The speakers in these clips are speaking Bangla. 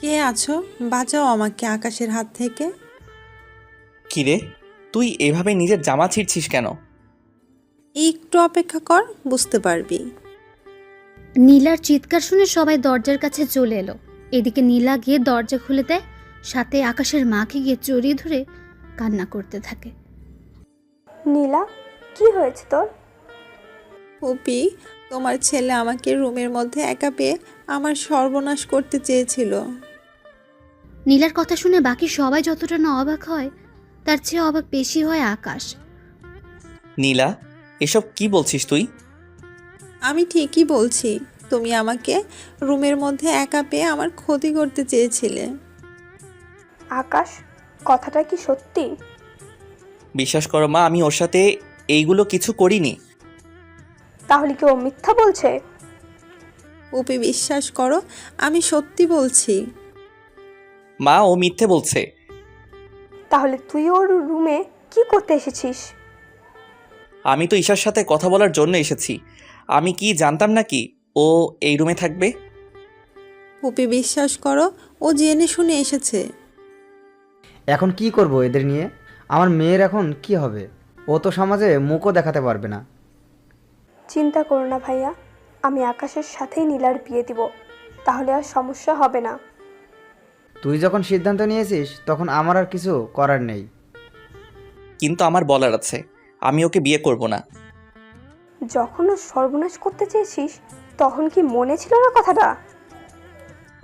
কে আছো? বাঁচাও আমাকে আকাশের হাত থেকে। কিরে, তুই এভাবে নিজের জামা ছিঁড়ছিস কেন? একটু অপেক্ষা কর, বুঝতে পারবি। নীলার চিৎকার শুনে সবাই দরজার কাছে চলে এলো। এদিকে নীলা গিয়ে দরজা খুলে দেয়, সাথে আকাশের মাকে গিয়ে জড়িয়ে ধরে কান্না করতে থাকে। নীলা, কি হয়েছে তোর? পুপি, তোমার ছেলে আমাকে রুমের মধ্যে একা পেয়ে আমার সর্বনাশ করতে চেয়েছিল। নীলার কথা শুনে বাকি সবাই যতটা না অবাক হয়, তার চেয়ে অবাক বেশি হয় আকাশ। নীলা, এসব কি বলছিস তুই? আমি ঠিকই বলছি, তুমি আমাকে রুমের মধ্যে একা পেয়ে আমার ক্ষতি করতে চেয়েছিলে। আকাশ, কথাটা কি সত্যি? বিশ্বাস করো মা, আমি ওর সাথে এইগুলো কিছু করিনি। তাহলে কি ও মিথ্যা বলছে? পুপি, বিশ্বাস করো, আমি সত্যি বলছি। মা, ও মিথ্যে বলছে। তাহলে তুই ওর রুমে কি করতে এসেছিস? আমি তো ঈশার সাথে কথা বলার জন্য এসেছি। আমি কি জানতাম নাকি ও এই রুমে থাকবে? পুপি, বিশ্বাস করো, ও জেনে শুনে এসেছে। এখন কি করব এদের নিয়ে? আমার মেয়ের এখন কি হবে? ও তো সমাজে মুখও দেখাতে পারবে না। চিন্তা করো না ভাইয়া, আমি আকাশের সাথেই নীলার বিয়ে দিব, তাহলে আর সমস্যা হবে না। তুই যখন সিদ্ধান্ত নিয়েছিস তখন আমার আর কিছু করার নেই। কিন্তু আমার বলার আছে, আমি ওকে বিয়ে করব না। যখন ও সর্বনাশ করতে চেয়েছিস, তখন কি মনে ছিল না কথাটা?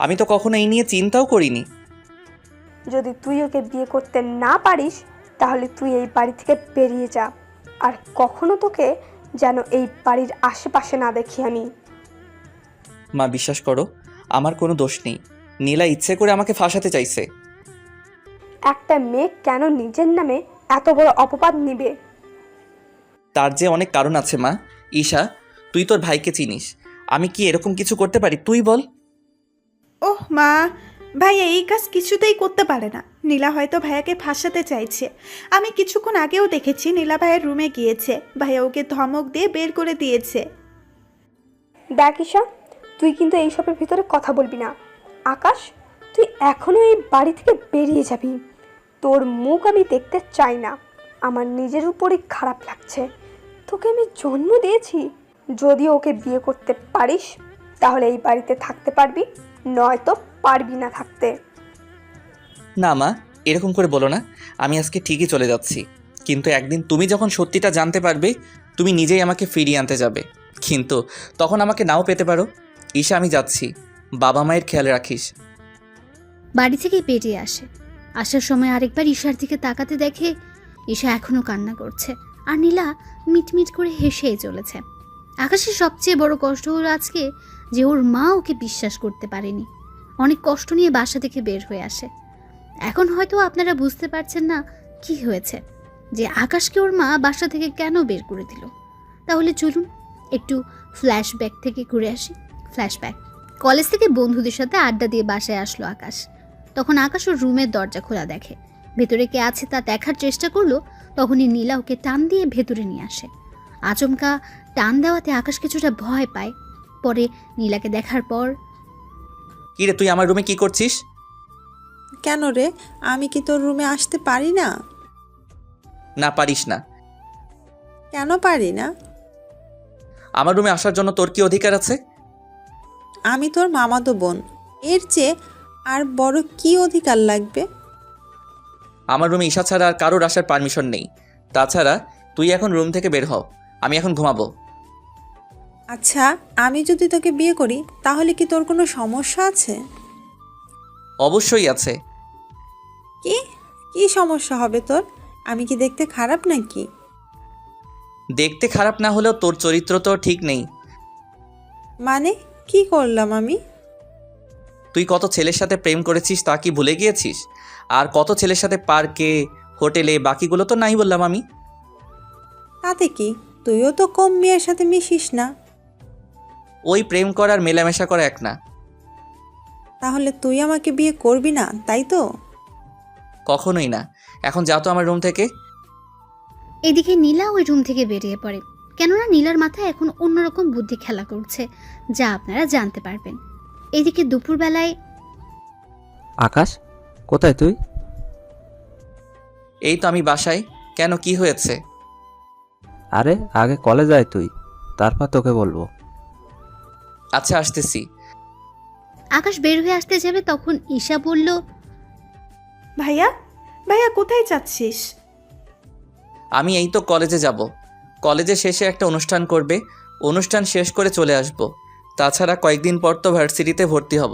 আমি তো কখনো এই নিয়ে চিন্তাও করিনি। যদি তুই ওকে বিয়ে করতে না পারিস, তাহলে তুই এই বাড়ি থেকে বেরিয়ে যা, আর কখনো তোকে যেন এই বাড়ির আশেপাশে না দেখি আমি। মা, বিশ্বাস করো, আমার কোনো দোষ নেই। নীলা ইচ্ছে করে আমাকে ফাঁসাতে চাইছে। একটা মেয়ে কেন নিজের নামে এত বড় অপবাদ নিবে? তার যে অনেক কারণ আছে মা। ঈশা, তুই তোর ভাইকে চিনিস। আমি কি এরকম কিছু করতে পারি তুই বল? ওহ মা, ভাইয়া এই কাজ কিছুতেই করতে পারে না। নীলা হয়তো ভাইয়াকে ফাঁসাতে চাইছে। আমি কিছুক্ষণ আগেও দেখেছি নীলা ভাইয়ের রুমে গিয়েছে, ভাইয়া ওকে ধমক দিয়ে বের করে দিয়েছে। দেখ ঈশা, তুই কিন্তু এইসবের ভিতরে কথা বলবি না। আকাশ, তুই এখনো এই বাড়ি থেকে বেরিয়ে যাবি। তোর মুখ আমি দেখতে চাই না। আমার নিজের উপরই খারাপ লাগছে। তোকে আমি জন্ম দিয়েছি। যদি ওকে বিয়ে করতে পারিস, তাহলে এই বাড়িতে থাকতে পারবি, নয়তো পারবি না থাকতে। না মা, এরকম করে বলো না। আমি আজকে ঠিকই চলে যাচ্ছি, কিন্তু একদিন তুমি যখন সত্যিটা জানতে পারবে, তুমি নিজেই আমাকে ফিরিয়ে আনতে যাবে। কিন্তু তখন আমাকে নাও পেতে পারো। ঈশা, আমি যাচ্ছি। বাবা মায়ের খেয়াল রাখিস। বাড়ি থেকে বেরিয়ে আসে। আসার সময় আরেকবার ঈশার দিকে তাকাতে দেখে ঈশা এখনো কান্না করছে, আর নীলা মিটমিট করে হেসেই চলেছে। আকাশের সবচেয়ে বড় কষ্ট হলো আজকে যে ওর মা ওকে বিশ্বাস করতে পারেনি। অনেক কষ্ট নিয়ে বাসা থেকে বের হয়ে আসে। এখন হয়তো আপনারা বুঝতে পারছেন না কি হয়েছে, যে আকাশকে ওর মা বাসা থেকে কেন বের করে দিল। তাহলে চলুন একটু ফ্ল্যাশব্যাক থেকে ঘুরে আসি। ফ্ল্যাশব্যাক। কলেজ থেকে বন্ধুদের সাথে আড্ডা দিয়ে বাসায় আসলো আকাশ। তখন আকাশ ওর রুমের দরজা খোলা দেখে। ভেতরে কে আছে তা দেখার চেষ্টা করলো, তখনই নীলা ওকে টান দিয়ে ভেতরে নিয়ে আসে। আচমকা টান দেওয়াতে আকাশ কিছুটা ভয় পায়। পরে নীলাকে দেখার পর, কি রে, তুই আমার রুমে কি করছিস? কেন রে, আমি কি তোর রুমে আসতে পারি না? না, পারিস না। কেন পারি না? আমার রুমে আসার জন্য তোর কি অধিকার আছে? আমি তোর মামাতো বোন, এর চেয়ে আর বড় কি অধিকার লাগবে? আমার রুমে ঈশা ছাড়া আর কারোর আসার পারমিশন নেই। তাছাড়া তুই এখন রুম থেকে বের হও, আমি এখন ঘুমাবো। আচ্ছা, আমি যদি তোকে বিয়ে করি তাহলে কি তোর কোনো সমস্যা আছে? অবশ্যই আছে। কি কি সমস্যা হবে তোর? আমি কি দেখতে খারাপ নাকি? দেখতে খারাপ না হলেও তোর চরিত্র তো ঠিক নেই। মানে কি করলাম আমি? তুই কত ছেলের সাথে প্রেম করেছিস তা কি ভুলে গিয়েছিস? আর কত ছেলের সাথে পার্কে, হোটেলে, বাকিগুলো তো নাই বললাম আমি। তাতে কি, তুইও তো কম মেয়ের সাথে মিশিস না। ওই প্রেম করার মেলামেশা করা এক না। তাহলে তুই আমাকে বিয়ে করবি না, তাই তো? কখনোই না। এখন যাও তো আমার রুম থেকে। এদিকে নীলা ওই রুম থেকে বেরিয়ে পড়ে। কেননা নীলার মাথায় এখন অন্যরকম বুদ্ধি খেলা করছে, যা আপনারা জানতে পারবেন। এদিকে দুপুরবেলায় আকাশ, কোথায় তুই? এই তো আমি বাসায়। কেন, কি হয়েছে? আরে আগে কলেজ আয় তুই, তারপর তোকে বলবো। আচ্ছা, আসতেছি। আকাশ বের হয়ে আসতে যাবে তখন ঈশা বলল, ভাইয়া, ভাইয়া কোথায় যাচ্ছিস? আমি এই তো কলেজে যাব। কলেজে শেষে একটা অনুষ্ঠান করবে, অনুষ্ঠান শেষ করে চলে আসব। তাছাড়া কয়েকদিন পর তো ভার্সিটিতে ভর্তি হব,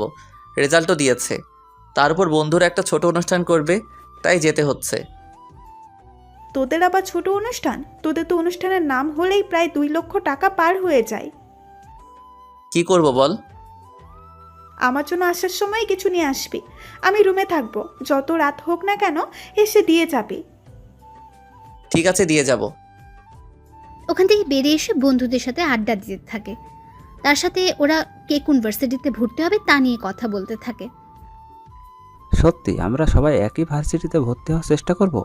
রেজাল্টও দিয়েছে। তারপর বন্ধুরা একটা ছোট অনুষ্ঠান করবে, তাই যেতে হচ্ছে। তোদের আবার ছোট অনুষ্ঠান? তোদের তো অনুষ্ঠানের নাম হলেই প্রায় 2 লক্ষ টাকা পার হয়ে যায়। কি করব বল? আমার জন্য আসার সময় কিছু নিয়ে আসবি। আমি রুমে থাকবো, যত রাত হোক না কেন এসে দিয়ে যাবি। ঠিক আছে, দিয়ে যাব। ওখান থেকে বেরিয়ে এসে বন্ধুদের সাথে আড্ডা দিতে থাকে। তার সাথে ওরা কে কোন ভার্সিটিতে ভর্তি হবে তা নিয়ে কথা বলতে থাকে। সত্যি আমরা সবাই একই ভার্সিটিতে ভর্তি হওয়ার চেষ্টা করব?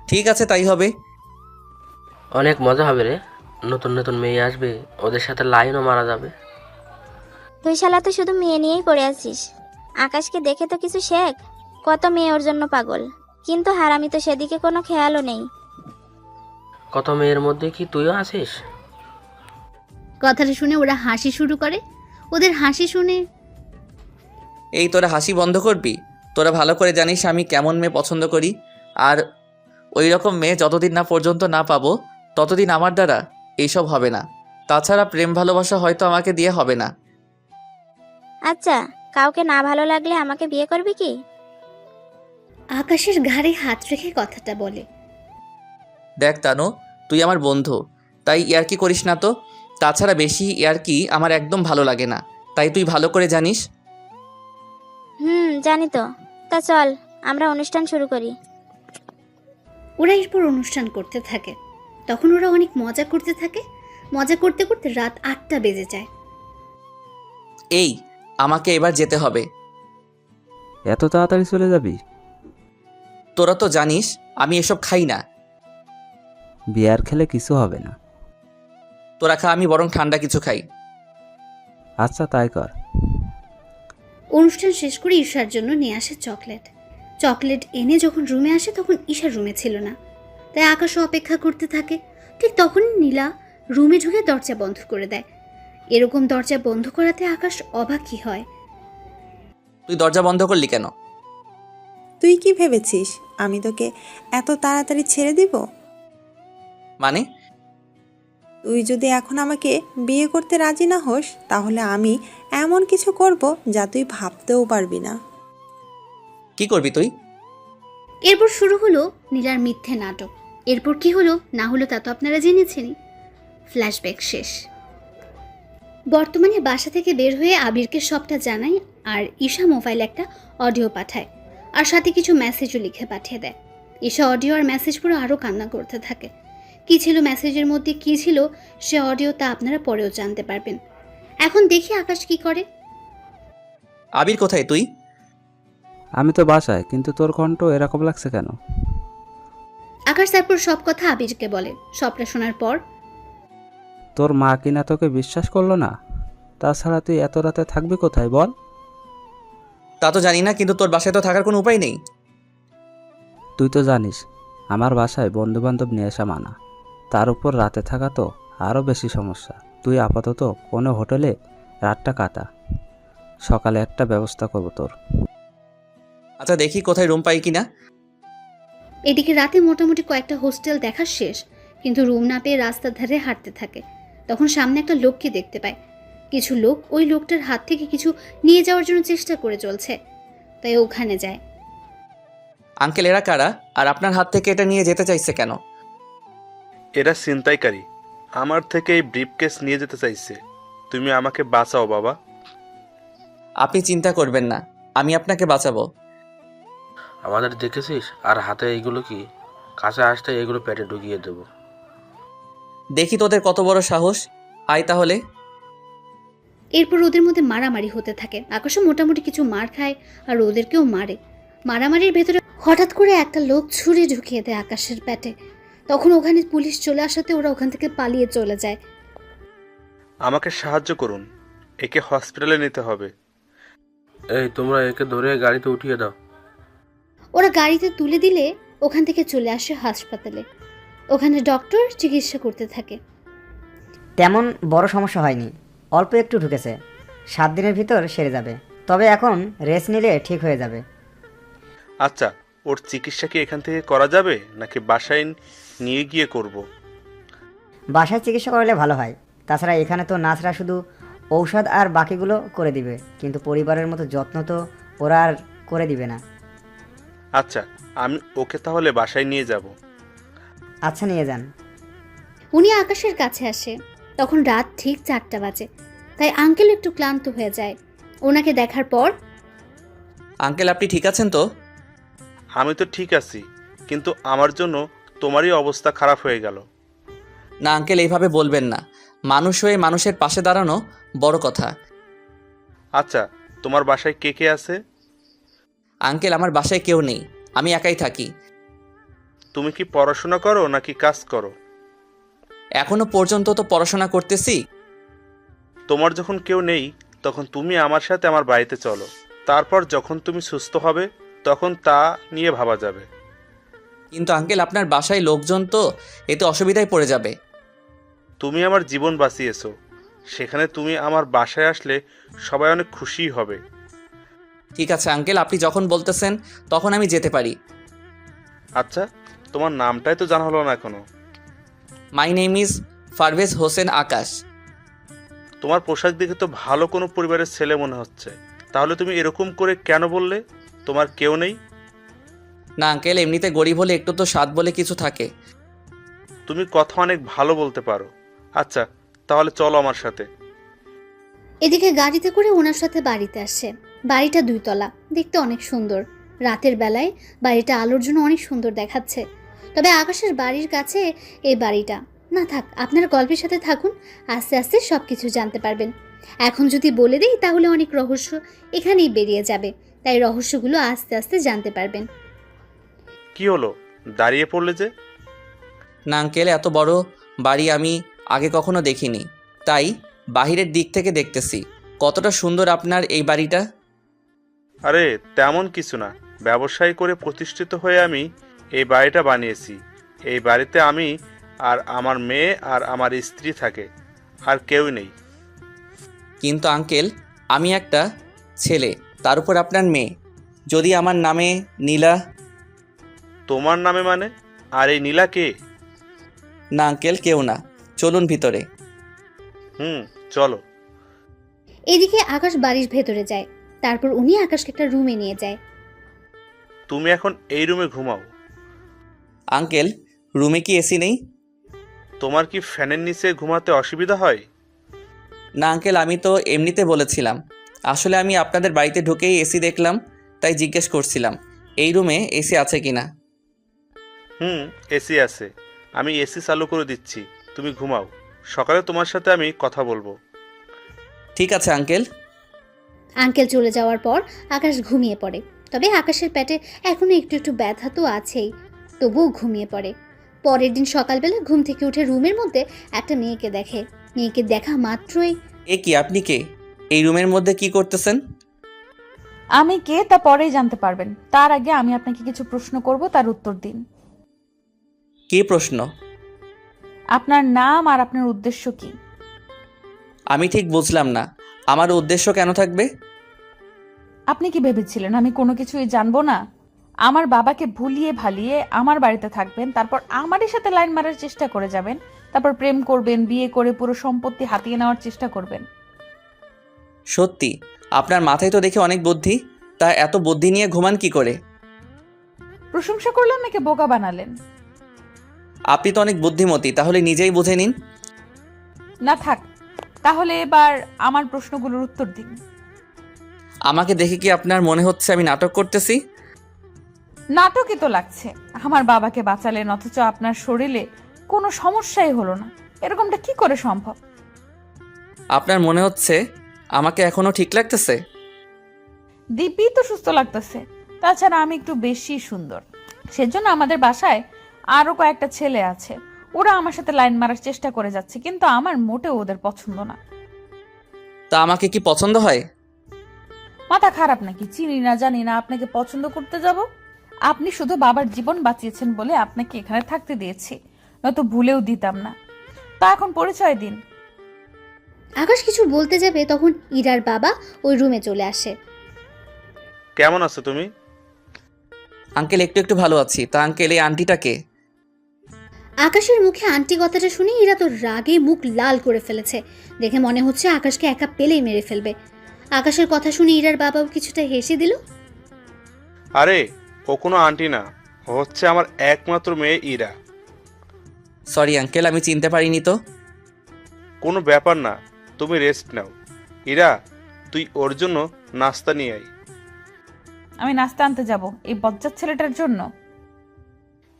ঠিক আছে, তাই হবে। অনেক মজা হবে রে, নতুন নতুন মেয়ে আসবে, ওদের সাথে লাইনও মারা যাবে। তুই শালা তো শুধু মেয়ে নিয়েই পড়ে আছিস। আকাশকে দেখে তো কিছু শেখ। কত মেয়ে ওর জন্য পাগল, কিন্তু হারামি তো সেদিকে কোনো খেয়ালও নেই। কত মেয়ের মধ্যে কি তুইও আছিস? কথাটা শুনে ওরা হাসি শুরু করে। ওদের হাসি শুনে এই তোরা হাসি বন্ধ করবি? তোরা ভালো করে জানিস আমি কেমন মেয়ে পছন্দ করি। আর ওই রকম মেয়ে যতদিন না পর্যন্ত না পাবো ততদিন আমার দ্বারা এইসব হবে না। তাছাড়া প্রেম ভালোবাসা হয়তো আমাকে দিয়ে হবে না। আচ্ছা, কাউকে না ভালো লাগলে আমাকে বিয়ে করবি কি? আকাশের ঘাড়ে হাত রেখে কথাটা বলে। দেখ তানু, তুই আমার বন্ধু, তাই ইয়ার্কি করিস না তো। তাছাড়া বেশি ইয়ার্কি আমার একদম ভালো লাগে না, তাই তুই ভালো করে জানিস। জানি তো। তা চল আমরা অনুষ্ঠান শুরু করি। ওরা এরপর অনুষ্ঠান করতে থাকে। তখন ওরা অনেক মজা করতে থাকে। মজা করতে করতে রাত 8টা বেজে যায়। এই, আমাকে এবার যেতে হবে। এত তাড়াতাড়ি চলে যাবি? তোরা তো জানিস আমি এসব খাই না। বিয়ার খেলে কিছু হবে না। তোরা খা, আমি বরং ঠান্ডা কিছু খাই। আচ্ছা তাই কর। অনুষ্ঠান শেষ করে ঈশার জন্য নিয়ে আসে চকলেট। চকলেট এনে যখন রুমে আসে তখন ঈশা রুমে ছিল না, তাই আকাশও অপেক্ষা করতে থাকে। ঠিক তখনই নীলা রুমে ঢুকে দরজা বন্ধ করে দেয়। এরকম দরজা বন্ধ করাতে আকাশ অবাকই হয়। তুই দরজা বন্ধ করলি কেন? তুই কি ভেবেছিস আমি তোকে এত তাড়াতাড়ি ছেড়ে দিব? মানে? তুই যদি এখন আমাকে বিয়ে করতে রাজি না হোস তাহলে আমি এমন কিছু করব যা তুই ভাবতেও পারবি না। কি করবি তুই? এরপর শুরু হলো নীলার মিথ্যে নাটক। এরপর কি হলো না হলো তা তো আপনারা জেনেছেনই। ফ্ল্যাশব্যাক শেষ। বর্তমানে বাসা থেকে বের হয়ে আবিরকে সবটা জানায়, আর ঈশা মোবাইলে একটা অডিও পাঠায়, আর সাথে কিছু মেসেজও লিখে পাঠিয়ে দেয়। ঈশা অডিও আর মেসেজ পড়ে আরও কান্না করতে থাকে। কী ছিল মেসেজের মধ্যে, কী ছিল সে অডিও, তা আপনারা পরেও জানতে পারবেন। এখন দেখি আকাশ কি করে। আবির কোথায় তুই? আমি তো বাসায়, কিন্তু তোর কণ্ঠ এরকম লাগছে কেন? আকাশ তারপর সব কথা আবিরকে বলে। সবটা শোনার পর, তোর মা কিনা তোকে বিশ্বাস করলো না? তাছাড়া তুই এত রাতে থাকবি কোথায় বল? তা তো জানি না, কিন্তু তোর বাসায় তো থাকার কোনো উপায় নেই। তুই তো জানিস আমার বাসায় বন্ধুবান্ধব নিয়ে আসা মানা। তার উপর রাতে থাকা তো আরও বেশি সমস্যা। তুই আপাতত কোনো হোটেলে রাতটা কাটা, সকালে একটা ব্যবস্থা করবো তোর। আচ্ছা, দেখি কোথায় রুম পাই কিনা। এদিকে রাতে মোটামুটি কয়েকটা হোস্টেল দেখা শেষ, কিন্তু রুম না পেয়ে রাস্তার ধারে হাঁটতে থাকে। তখন সামনে একটা লোককে দেখতে পায়। কিছু লোক ওই লোকটার হাত থেকে কিছু নিয়ে যাওয়ার জন্য চেষ্টা করে চলছে, তাই ওখানে যায়। আঙ্কেল, এরা কারা? আর আপনার হাত থেকে এটা নিয়ে যেতে চাইছে কেন? এরা ছিনতাইকারী, আমার থেকে এই ব্রিফকেস নিয়ে যেতে চাইছে। তুমি আমাকে বাঁচাও বাবা। আপনি চিন্তা করবেন না, আমি আপনাকে বাঁচাবো। আমাদের দেখেছিস? আর হাতে এইগুলো কি? কাছে আসতে এগুলো পেটে ঢুকিয়ে দেবো। দেখি তোদের কত বড় সাহস। আয় তাহলে। এরপর ওদের মধ্যে মারামারি হতে থাকে। আকাশও মোটামুটি কিছু মার খায় আর ওদেরকেও মারে। মারামারির ভেতরে হঠাৎ করে একটা লোক ছুরি ঢুকিয়ে দেয় আকাশের পেটে। তখন ওখানে পুলিশ চলে আসাতে ওরা ওখান থেকে পালিয়ে চলে যায়। আমাকে সাহায্য করুন, একে হসপিটালে নিতে হবে। এই তোমরা একে ধরে গাড়িতে উঠিয়ে দাও। ওরা গাড়িতে তুলে দিলে ওখান থেকে চলে আসে হাসপাতালে। ওখানে ডক্টর চিকিৎসা করতে থাকে। তেমন বড় সমস্যা হয়নি, অল্প একটু ঢুকেছে, 7 দিনের ভিতর সেরে যাবে। তবে এখন রেস্ট নিলে ঠিক হয়ে যাবে। আচ্ছা, ওর চিকিৎসা কি এখান থেকে করা যাবে নাকি বাসায় নিয়ে গিয়ে করব? বাসায় চিকিৎসা করলে ভালো হয়। তাছাড়া এখানে তো নার্সরা শুধু ঔষধ আর বাকিগুলো করে দিবে, কিন্তু পরিবারের মতো যত্ন তো ওরা আর করে দিবে না। আচ্ছা, আমি ওকে তাহলে বাসায় নিয়ে যাব। আচ্ছা, নিয়ে যান। উনি আকাশের কাছে আসে। তখন রাত ঠিক 4টা বাজে, তাই আঙ্কেল একটু ক্লান্ত হয়ে যায়। ওনাকে দেখার পর, আঙ্কেল আপনি ঠিক আছেন তো? আমি তো ঠিক আছি, কিন্তু আমার জন্য তোমারই অবস্থা খারাপ হয়ে গেল। না আঙ্কেল, এইভাবে বলবেন না। মানুষ হয়ে মানুষের পাশে দাঁড়ানো বড় কথা। আচ্ছা, তোমার বাসায় কে কে আছে? আঙ্কেল আমার বাসায় কেউ নেই, আমি একাই থাকি। তুমি কি পড়াশোনা করো নাকি কাজ করো? এখনো পর্যন্ত তো পড়াশোনা করতেছি। তোমার যখন কেউ নেই তখন তুমি আমার সাথে আমার বাড়িতে চলো। তারপর যখন তুমি সুস্থ হবে তখন তা নিয়ে ভাবা যাবে। কিন্তু আঙ্কেল আপনার বাসায় লোকজন তো, এতে অসুবিধায় পড়ে যাবে। তুমি আমার জীবন বাঁচিয়েছো, সেখানে তুমি আমার বাসায় আসলে সবাই অনেক খুশি হবে। ঠিক আছে আঙ্কেল, আপনি যখন বলতেছেন তখন আমি যেতে পারি। আচ্ছা, তোমার নামটাই তো জানা হলো না এখনো। My name is Parvez Hossain Akash. তোমার পোশাক দেখে তো ভালো কোনো পরিবারের ছেলে মনে হচ্ছে। তাহলে তুমি এরকম করে কেন বললে তোমার কেউ নেই? না আঙ্কেল, এমনিতে গরিব হলে একটু তো স্বাদ বলে কিছু থাকে। তুমি কথা অনেক ভালো বলতে পারো। আচ্ছা, তাহলে চলো আমার সাথে। এদিকে গাড়িতে করে ওনার সাথে বাড়িতে আসে। বাড়িটা 2 তলা, দেখতে অনেক সুন্দর। রাতের বেলায় বাড়িটা আলোর জন্য অনেক সুন্দর দেখাচ্ছে। তবে আকাশের বাড়ির কাছে এই বাড়িটা না। থাক, আপনার গল্পের সাথে থাকুন, আস্তে আস্তে সব কিছু জানতে পারবেন। এখন যদি বলে দিই তাহলে অনেক রহস্য এখানেই বেরিয়ে যাবে, তাই রহস্যগুলো আস্তে আস্তে জানতে পারবেন। কি হলো, দাঁড়িয়ে পড়লে যে? না আঙ্কেল, এত বড় বাড়ি আমি আগে কখনো দেখিনি, তাই বাহিরের দিক থেকে দেখতেছি। কতটা সুন্দর আপনার এই বাড়িটা। আরে তেমন কিছু না, ব্যবসায় করে প্রতিষ্ঠিত হয়ে আমি এই বাড়িটা বানিয়েছি। এই বাড়িতে আমি আর আমার মেয়ে আর আমার স্ত্রী থাকে, আর কেউ নেই। কিন্তু আঙ্কেল, আমি একটা ছেলে, তার উপর আপনার মেয়ে। যদি আমার নামে নীলা। তোমার নামে মানে? আর এই নীলা কে? না আঙ্কেল, কেউ না, চলুন ভিতরে। চলো। এদিকে আকাশ বাড়ির ভেতরে যায়। তারপর উনি আকাশকে একটা রুমে নিয়ে যায়। তুমি এখন এই রুমে ঘুমাও। আঙ্কেল, রুমে কি এসি নেই? তোমার কি ফ্যানের নিচে ঘুমাতে অসুবিধা হয়? না আঙ্কেল, আমি তো এমনিতে বলেছিলাম। আসলে আমি আপনাদের বাড়িতে ঢুকেই এসি দেখলাম, তাই জিজ্ঞেস করছিলাম এই রুমে এসি আছে কিনা। এসি আছে, আমি এসি চালু করে দিচ্ছি, তুমি ঘুমাও। সকালে তোমার সাথে আমি কথা বলবো। ঠিক আছে আঙ্কেল। আঙ্কেল চলে যাওয়ার পর আকাশ ঘুমিয়ে পড়ে। তবে আকাশের পেটে এখনো একটু একটু ব্যথা তো আছেই, তবুও ঘুমিয়ে পড়ে। পরের দিন সকালবেলা ঘুম থেকে উঠে রুমের মধ্যে একটা মেয়েকে দেখে। মেয়েকে দেখা মাত্রই, এ কি, আপনি কে? এই রুমের মধ্যে কি করতেছেন? আমি কে তা পরেই জানতে পারবেন। তার আগে আমি আপনাকে কিছু প্রশ্ন করব, তার উত্তর দিন। কি প্রশ্ন? আপনার নাম আর আপনার উদ্দেশ্য কি? আমি ঠিক বুঝলাম না, আমার উদ্দেশ্য কেন থাকবে? আপনি কি ভেবেছিলেন আমি কোনো কিছুই জানবো না? আমার বাবাকে ভুলিয়ে ভালিয়ে আমার বাড়িতে থাকবেন, তারপর আমারই সাথে লাইন মারার চেষ্টা করে যাবেন, তারপর প্রেম করবেন, বিয়ে করে পুরো সম্পত্তি হাতিয়ে নেওয়ার চেষ্টা করবেন। সত্যি আপনার মাথায় তো দেখে অনেক বুদ্ধি, তা এত বুদ্ধি নিয়ে ঘুমান কি করে? প্রশংসা করলেন নাকি বোকা বানালেন? আপনি তো অনেক বুদ্ধিমতী, তাহলে নিজেই বুঝে নিন। না থাক, তাহলে এবার আমার প্রশ্নগুলোর উত্তর দিন। আমাকে দেখে কি আপনার মনে হচ্ছে আমি নাটক করতেছি? নাটকই তো লাগছে। আমার বাবাকে বাঁচালেন অথচ আপনার শরীরে কোনো সমস্যাই হলো না, এরকমটা কি করে সম্ভব? আপনার মনে হচ্ছে আমাকে এখনো ঠিক লাগতেছে? দিব্যি তো সুস্থ লাগতেছে। তাছাড়া আমি একটু বেশি সুন্দর, সেজন্য আমাদের বাসায় আরো কয়েকটা ছেলে আছে, ওরা আমার সাথে লাইন মারার চেষ্টা করে যাচ্ছে, কিন্তু আমার মোটেও ওদের পছন্দ না। তা আমাকে কি পছন্দ হয়? মাথা খারাপ নাকি? চিনি না জানি না আপনাকে পছন্দ করতে যাব? আপনি শুধু বাবার জীবন বাঁচিয়েছেন বলে আপনাকে এখানে থাকতে দিয়েছি, নয়তো ভুলেও দিতাম না। তা এখন পরিচয় দিন। আকাশ কিছু বলতে যাবে তখন ইরার বাবা ওই রুমে চলে আসে। কেমন আছো তুমি? আঙ্কেল একটু একটু ভালো আছি। তা আঙ্কেল, এই আন্টিটাকে? আকাশের মুখে আন্টি কথাটা শুনে ইরা তো রাগে মুখ লাল করে ফেলেছে। দেখে মনে হচ্ছে আকাশকে একা পেলেই মেরে ফেলবে। আকাশের কথা শুনে ইরার বাবাও কিছুটা হেসে দিল। আরে ও কোনো আন্টি না, ও হচ্ছে আমার একমাত্র মেয়ে ইরা। সরি আঙ্কেল, আমি চিনতে পারিনি তো। কোনো ব্যাপার না, তুমি রেস্ট নাও। ইরা, তুই ওর জন্য নাস্তা নিয়ে আয়। আমি নাস্তা আনতে যাব এই বজ্জাত ছেলেটার জন্য?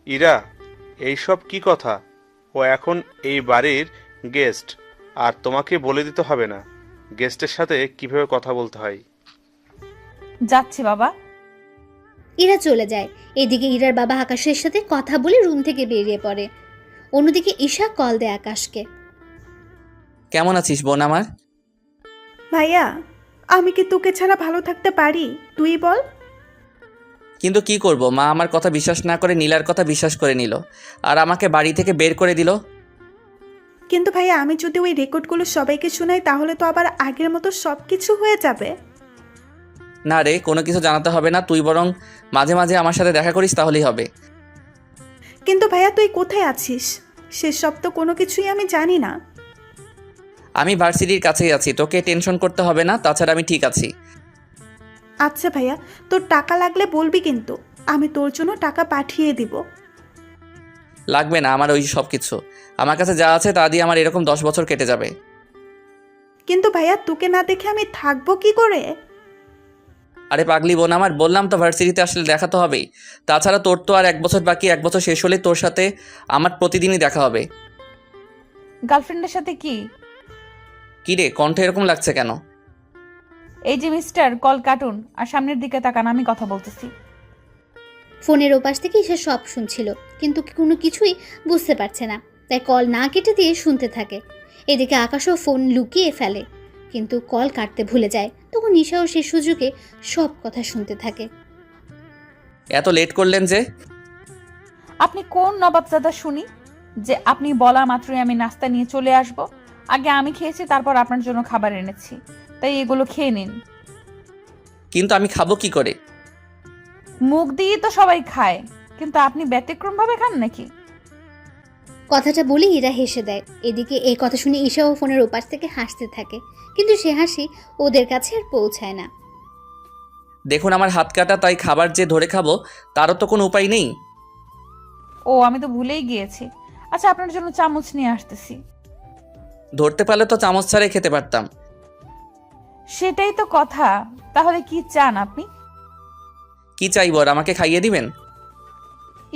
ইরা, এইসব কি কথা? ও এখন এই বাড়ির গেস্ট, আর তোমাকে বলে দিতে হবে না গেস্টের সাথে কিভাবে কথা বলতে হয়। যাচ্ছি বাবা। ইরা চলে যায়। এদিকে ইরার বাবা আকাশের সাথে কথা বলে রুম থেকে বেরিয়ে পড়ে। অন্যদিকে ঈশা কল দেয় আকাশকে। কেমন আছিস বোন আমার? ভাইয়া, আমি কি তোকে ছাড়া ভালো থাকতে পারি? তুই বল। কিন্তু কি করব, মা আমার কথা বিশ্বাস না করে নীলার কথা বিশ্বাস করে নিল, আর আমাকে বাড়ি থেকে বের করে দিল। কিন্তু ভাইয়া, আমি যদি ওই রেকর্ডগুলো সবাইকে শোনাই তাহলে তো আবার আগের মতো সব কিছু হয়ে যাবে। না রে, কোনো কিছু জানাতে হবে না, তুই বরং মাঝে মাঝে আমার সাথে দেখা করিস, তাহলেই হবে। কিন্তু ভাইয়া, তুই কোথায় আছিস সেসব তো কোনো কিছুই আমি জানি না। আমি ভার্সিটির কাছেই আছি, তোকে টেনশন করতে হবে না, তাছাড়া আমি ঠিক আছি। আচ্ছা ভাইয়া, তোর টাকা লাগলে বলবি, কিন্তু আমি তোর জন্য টাকা পাঠিয়ে দিব। লাগবে না আমার ওই সব কিছু, আমার কাছে যা আছে তা দিয়ে আমার এরকম 10 বছর কেটে যাবে। কিন্তু ভাইয়া, তোকে না দেখে আমি থাকবো কি করে? আরে পাগলি বোন আমার, বললাম তো ভার্সিটিতে আসলে দেখা তো হবেই। তাছাড়া তোর তো আর 1 বছর বাকি, 1 বছর শেষ হলে তোর সাথে আমার প্রতিদিনই দেখা হবে। গার্লফ্রেন্ডের সাথে কি? কি রে, কণ্ঠ এরকম লাগছে কেন? এই যে মিস্টার, কল কাটুন আর সামনের দিকে তাকান, আমি কথা বলতেছি। ফোনের ওপাশ থেকে ঈশা সব শুনছিল, কিন্তু কোনো কিছুই বুঝতে পারছে না, তাই কল না কেটে দিয়ে শুনতে থাকে। এদিকে আকাশও ফোন লুকিয়ে ফেলে, কিন্তু কল কাটতে ভুলে যায়। তখন ঈশাও সে সুযোগে সব কথা শুনতে থাকে। এত লেট করলেন যে? আপনি কোন নবাবজাদা শুনি যে আপনি বলা মাত্রই আমি নাস্তা নিয়ে চলে আসব? আগে আমি খেয়েছি, তারপর আপনার জন্য খাবার এনেছি, তাই এগুলো খেয়ে নিন। কিন্তু আমি খাবো কি করে? মুখ দিয়ে তো সবাই খায়, কিন্তু আপনি ব্যতিক্রম ভাবে খান নাকি? কথাটা বলে ইরা হেসে দেয়। এদিকে এই কথা শুনে ঈশাও ফোনের ওপাশ থেকে হাসতে থাকে, কিন্তু সে হাসি ওদের কাছে আর পৌঁছায় না। দেখুন আমার হাত কাটা, তাই খাবার যে ধরে খাবো তারও তো কোনো উপায় নেই। ও, আমি তো ভুলেই গিয়েছি। আচ্ছা, আপনার জন্য চামচ নিয়ে আসতেছি। ধরতে পারলে তো চামচ ছাড়াই খেতে পারতাম। সেটাই তো কথা। তাহলে কি চান আপনি? কি চাইবো, আর আমাকে খাইয়ে দিবেন?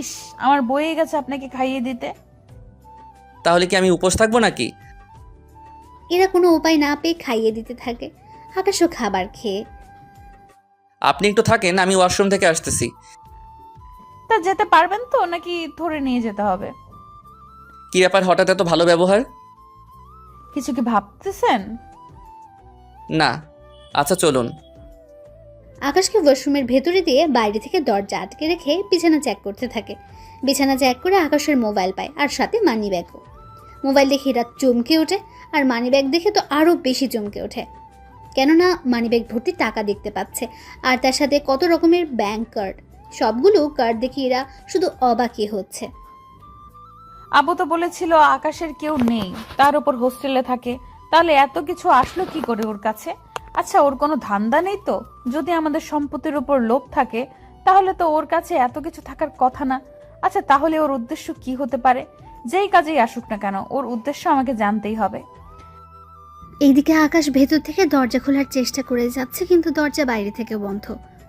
ইস, আমার বয়ে গেছে আপনাকে খাইয়ে দিতে। তাহলে কি আমি উপোস থাকবো নাকি? এরা কোনো উপায় না পেয়ে খাইয়ে দিতে থাকে। আকাশও খাবার খেয়ে। আপনি একটু থাকেন, আমি ওয়াশরুম থেকে আসতেছি। তা যেতে পারবেন তো, নাকি ধরে নিয়ে যেতে হবে? কি ব্যাপার, হঠাৎ এত ভালো ব্যবহার? কিছু কি ভাবতেছেন? না। আচ্ছা চলুন। আকাশকে ওয়াশরুমের ভেতরে দিয়ে বাইরে থেকে দরজা আটকে রেখে বিছানা চেক করতে থাকে। বিছানা চেক করে আকাশের মোবাইল পায়, আর সাথে মানি ব্যাগও। মোবাইল দেখে এরা চমকে ওঠে, আর মানি ব্যাগ দেখে তো আরও বেশি চমকে ওঠে, কেননা মানি ব্যাগ ভর্তি টাকা দেখতে পাচ্ছে, আর তার সাথে কত রকমের ব্যাংক কার্ড। সবগুলো কার্ড দেখে এরা শুধু অবাকই হচ্ছে। আবু তো বলেছিল আকাশের কেউ নেই, তার উপর হোস্টেলে থাকে, তাহলে এত কিছু আসলো কি করে ওর কাছে? আচ্ছা, ওর কোনো ধান্দা নেই তো? যদি আমাদের সম্পত্তির উপর লোভ থাকে তাহলে তো ওর কাছে এত কিছু থাকার কথা না। আচ্ছা, তাহলে ওর উদ্দেশ্য কি হতে পারে? যেই কাজেই আসুক না কেন, ওর উদ্দেশ্য আমাকে জানতেই হবে। এইদিকে আকাশ ভেতর থেকে দরজা খোলার চেষ্টা করে যাচ্ছে, কিন্তু দরজা বাইরে থেকে বন্ধ,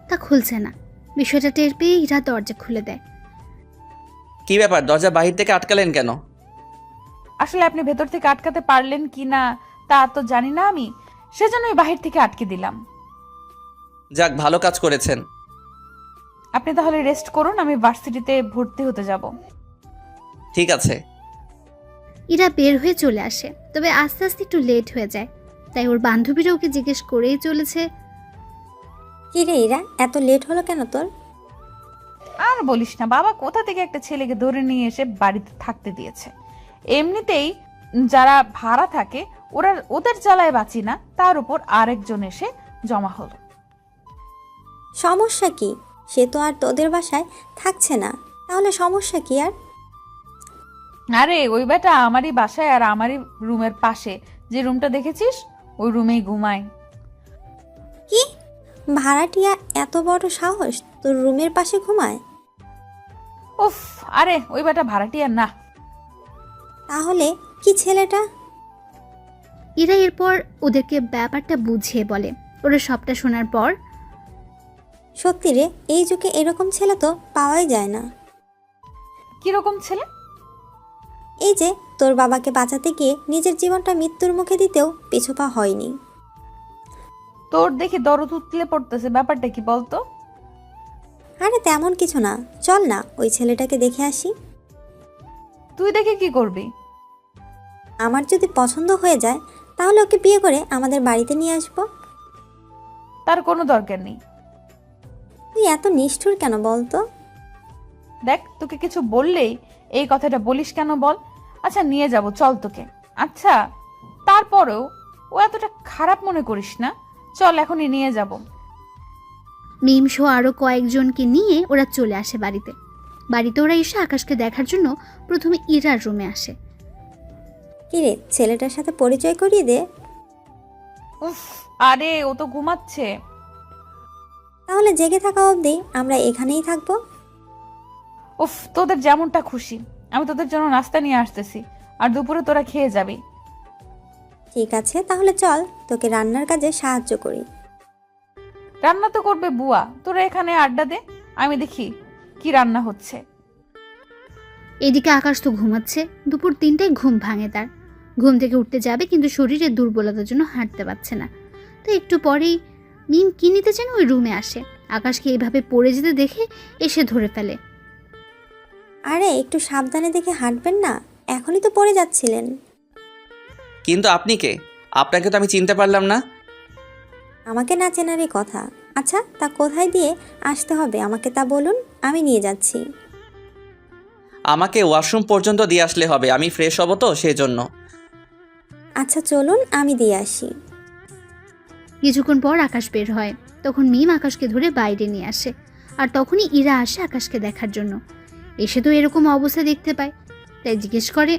তা খুলছে না। বিষয়টা টের পেয়ে ইরা দরজা খুলে দেয়। কি ব্যাপার, দরজা বাহির থেকে আটকালেন কেন? আসলে আপনি ভেতর থেকে আটকাতে পারলেন কি না তা তো জানি না আমি, সেজন্যই বাহির থেকে আটকে দিলাম। যাক, ভালো কাজ করেছেন। আপনি তাহলে রেস্ট করুন, আমি ভার্সিটিতে ভর্তি হতে যাব। ঠিক আছে। ইরা বের হয়ে চলে আসে, তবে আস্তে আস্তে একটু লেট হয়ে যায়। তাই ওর বান্ধবীরা ওকে জিজ্ঞেস করেই চলেছে, কি রে ইরা, এত লেট হলো কেন তোর? আর বলিস না, বাবা কোথা থেকে একটা ছেলেকে ধরে নিয়ে এসে বাড়িতে থাকতে দিয়েছে। এমনিতেই যারা ভাড়া থাকে ওদের জ্বালায় বাঁচি না, তার উপর আরেকজন এসে জমা হলো। সমস্যা কি? সে তো আর তোদের বাসায় থাকছে না, তাহলে সমস্যা কি আর? আরে ওই বেটা আমারই বাসায় আর আমারই রুমের পাশে যে রুমটা দেখেছিস ওই রুমেই ঘুমায়। কি ভাড়াটিয়া এত বড় সাহস তোর রুমের পাশে ঘুমায়? উফ, আরে ওই বেটা ভাড়াটিয়া না। তাহলে কি ছেলেটা? ইরা এরপর ওদেরকে ব্যাপারটা বুঝিয়ে বলে। ওরা সবটা শোনার পর, সত্যি রে, এই যুগে এরকম ছেলে তো পাওয়াই যায় না। কিরকম ছেলে? এই যে তোর বাবাকে বাঁচাতে গিয়ে নিজের জীবনটা মৃত্যুর মুখে দিতেও পিছুপা হয়নি। তোর দেখি দরদ উতলে পড়তেছে, ব্যাপারটা কি বলতো? আরে তেমন কিছু না, চল না ওই ছেলেটাকে দেখে আসি। তুই দেখে কি করবি? আমার যদি পছন্দ হয়ে যায় তাহলে ওকে বিয়ে করে আমাদের বাড়িতে নিয়ে আসবো। তার কোনো দরকার নেই। তুই এত নিষ্ঠুর কেন বলতো? দেখ, তোকে কিছু বললেই এই কথাটা বলিস কেন বল? আচ্ছা নিয়ে যাব, চল তোকে। আচ্ছা তারপরেও ও এতটা খারাপ মনে করিস না, চল এখনই নিয়ে যাব। মিম সহ আরও কয়েকজনকে নিয়ে ওরা চলে আসে বাড়িতে। বাড়িতে ওরা এসে আকাশকে দেখার জন্য প্রথমে ইরার রুমে আসে। কিরে, ছেলেটার সাথে পরিচয় করিয়ে দে। উফ, আরে ও তো ঘুমাচ্ছে। তাহলে জেগে থাকা অবধি আমরা এখানেই থাকবো। উফ, তোদের যেমনটা খুশি, আমি তোদের জন্য নাস্তা নিয়ে আসতেছি, আর দুপুরে তোরা খেয়ে যাবি। ঠিক আছে, তাহলে চল তোকে রান্নার কাজে সাহায্য করি। রান্না তো করবে বুয়া, তোরা এখানে আড্ডা দে, আমি দেখি কি রান্না হচ্ছে। এদিকে আকাশ তো ঘুমাচ্ছে। দুপুর 3টায় ঘুম ভাঙে তার। ঘুম থেকে উঠতে যাবে কিন্তু শরীরে দুর্বলতার জন্য হাঁটতে পারছে না। তো একটু পরেই মিম কি নিতে যেন ওই রুমে আসে। আকাশকে এইভাবে পড়ে যেতে দেখে এসে ধরে ফেলে। আরে একটু সাবধানে দেখে হাঁটবেন না, এখনই তো পড়ে যাচ্ছিলেন। কিন্তু আপনি কে? আপনাকে তো আমি চিনতে পারলাম না। আমাকে না চেনারই কথা। আচ্ছা তা কোথায় দিয়ে আসতে হবে আমাকে তা বলুন, আমি নিয়ে যাচ্ছি। আমাকে ওয়াশরুম পর্যন্ত দিয়ে আসলে হবে, আমি ফ্রেশ হব তো সেই জন্য। আচ্ছা চলুন আমি দিয়ে আসি। কিছুক্ষণ পর আকাশ বের হয়। তখন মিম আকাশকে ধরে বাইরে নিয়ে আসে। আর তখনই ইরা আসে আকাশকে দেখার জন্য। এসে তো এরকম অবস্থা দেখতে পায়, তাই জিজ্ঞেস করে,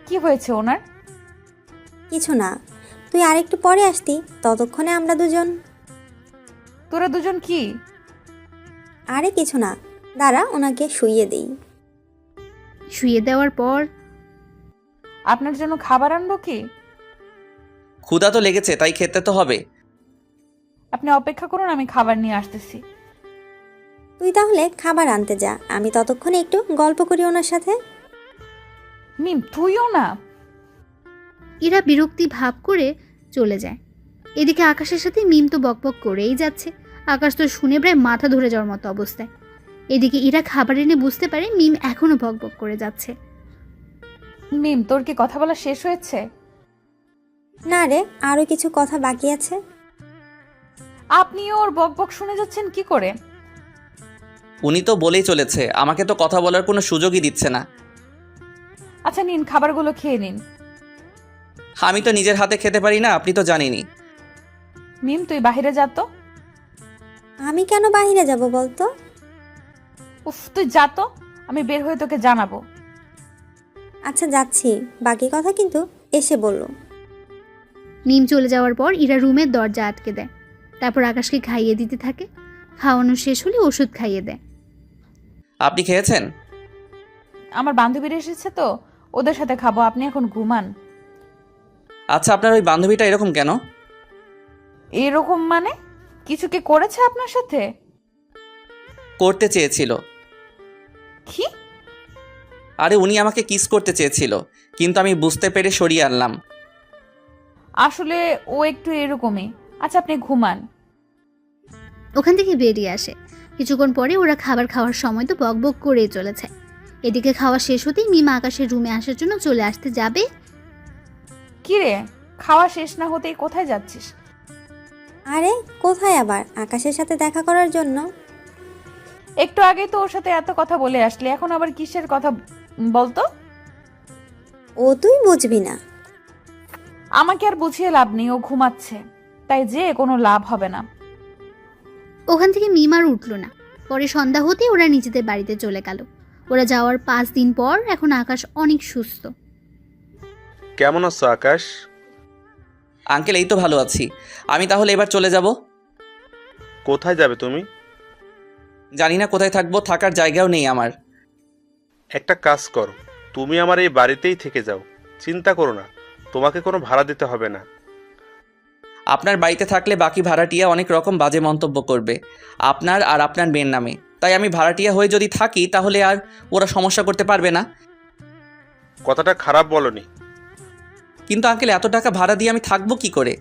কি হয়েছে ওনার? কিছু না, তুই আরেকটু পরে আসতি, ততক্ষণে আমরা দুজন। তোরা দুজন কি? আরে কিছু না, দাঁড়া ওনাকে শুইয়ে দেই। শুয়ে দেওয়ার পর, আপনার জন্য খাবার আনবো কি? ক্ষুধা তো লেগেছে, তাই খেতে তো হবে। আপনি অপেক্ষা করুন, আমি খাবার নিয়ে আসতেছি। তুই তাহলে খাবার আনতে যা, আমি ততক্ষণে একটু গল্প করি ওনার সাথে। মিম তুইও না। ইরা বিরক্তি ভাব করে চলে যায়। এদিকে আকাশের সাথে মিম তো বকবক করেই যাচ্ছে। আকাশ তো শুনে প্রায় মাথা ধরে যাওয়ার মতো অবস্থায়। এদিকে ইরা খাবার এনে বুঝতে পারে মিম এখনো বকবক করে যাচ্ছে। মিম, তোর কি কথা বলা শেষ হয়েছে? না রে, আরো কিছু কথা বাকি আছে। আপনি ওর বকবক শুনে যাচ্ছেন কি করে? উনি তো বলেই চলেছে, আমাকে তো কথা বলার কোনো সুযোগই দিচ্ছে না। আচ্ছা নিন, খাবারগুলো খেয়ে নিন। আমি তো নিজের হাতে খেতে পারি না, আপনি তো জানেনই। মিম তুই বাইরে যা তো। আমি কেন বাইরে যাব বলতো? উফ, তুই যা তো, আমি বের হয়ে তোকে জানাবো। আচ্ছা যাচ্ছি, বাকি কথা কিন্তু এসে বললো। মিম চলে যাওয়ার পর ইরা রুমের দরজা আটকে দেয়। তারপর আকাশকে খাইয়ে দিতে থাকে। খাওয়ানো শেষ হলে ওষুধ খাইয়ে দেয়। আপনি খেয়েছেন? আমার বান্ধবীরা এসেছে তো, ওদের সাথে খাবো, আপনি এখন ঘুমান। আচ্ছা আপনার ওই বান্ধবীটা এরকম কেন? এরকম মানে? কিছু কি করেছে আপনার সাথে? করতে চেয়েছিল। কি? আরে উনি আমাকে কিস করতে চেয়েছিল, কিন্তু আমি বুঝতে পেরে সরিয়ে আনলাম। আসলে ও একটু এরকমই। আচ্ছা আপনি ঘুমান। ওখান থেকে বেরিয়ে আসে। কিছুক্ষণ পরে ওরা খাবার খাওয়ার সময় তো বকবক করেই চলেছে। এদিকে খাওয়া শেষ হতেই মিমা আকাশের রুমে আসার জন্য চলে আসতে যাবে। কি রে, খাওয়া শেষ না হতেই কোথায় যাচ্ছিস? আরে কোথায় আবার? আকাশের সাথে দেখা করার জন্য? একটু আগেই তো ওর সাথে এত কথা বলে আসলে, এখন আবার কিসের কথা বলতো? ও তুই বুঝবি না। আমাকে আর বুঝিয়ে লাভ নেই, ও ঘুমাচ্ছে, তাই যে কোনো লাভ হবে না। ওখান থেকে মিম আর উঠল না। পরে সন্ধ্যা হতে ওরা নিজেদের বাড়িতে চলে গেল। ওরা যাওয়ার 5 দিন পর এখন আকাশ অনেক সুস্থ। কেমন আছো আকাশ? আঙ্কেল এই তো ভালো আছি। আমি তাহলে এবার চলে যাব। কোথায় যাবে তুমি? জানি না কোথায় থাকবো, থাকার জায়গাও নেই আমার। একটা কাজ করো, তুমি আমার এই বাড়িতেই থেকে যাও। চিন্তা করো না, তোমাকে কোনো ভাড়া দিতে হবে না। আপনার বাড়িতে থাকলে বাকি ভাড়াটিয়া অনেক রকম বাজে মন্তব্য করবে আপনার আর আপনার মেয়ের নামে, তাই আমি ভাড়াটিয়া হয়ে যদি থাকি তাহলে আর ওরা সমস্যা করতে পারবে না। কথাটা খারাপ বলনি। কিন্তু আঙ্কেল এত টাকা ভাড়া দিয়ে আমি থাকবো কি করে?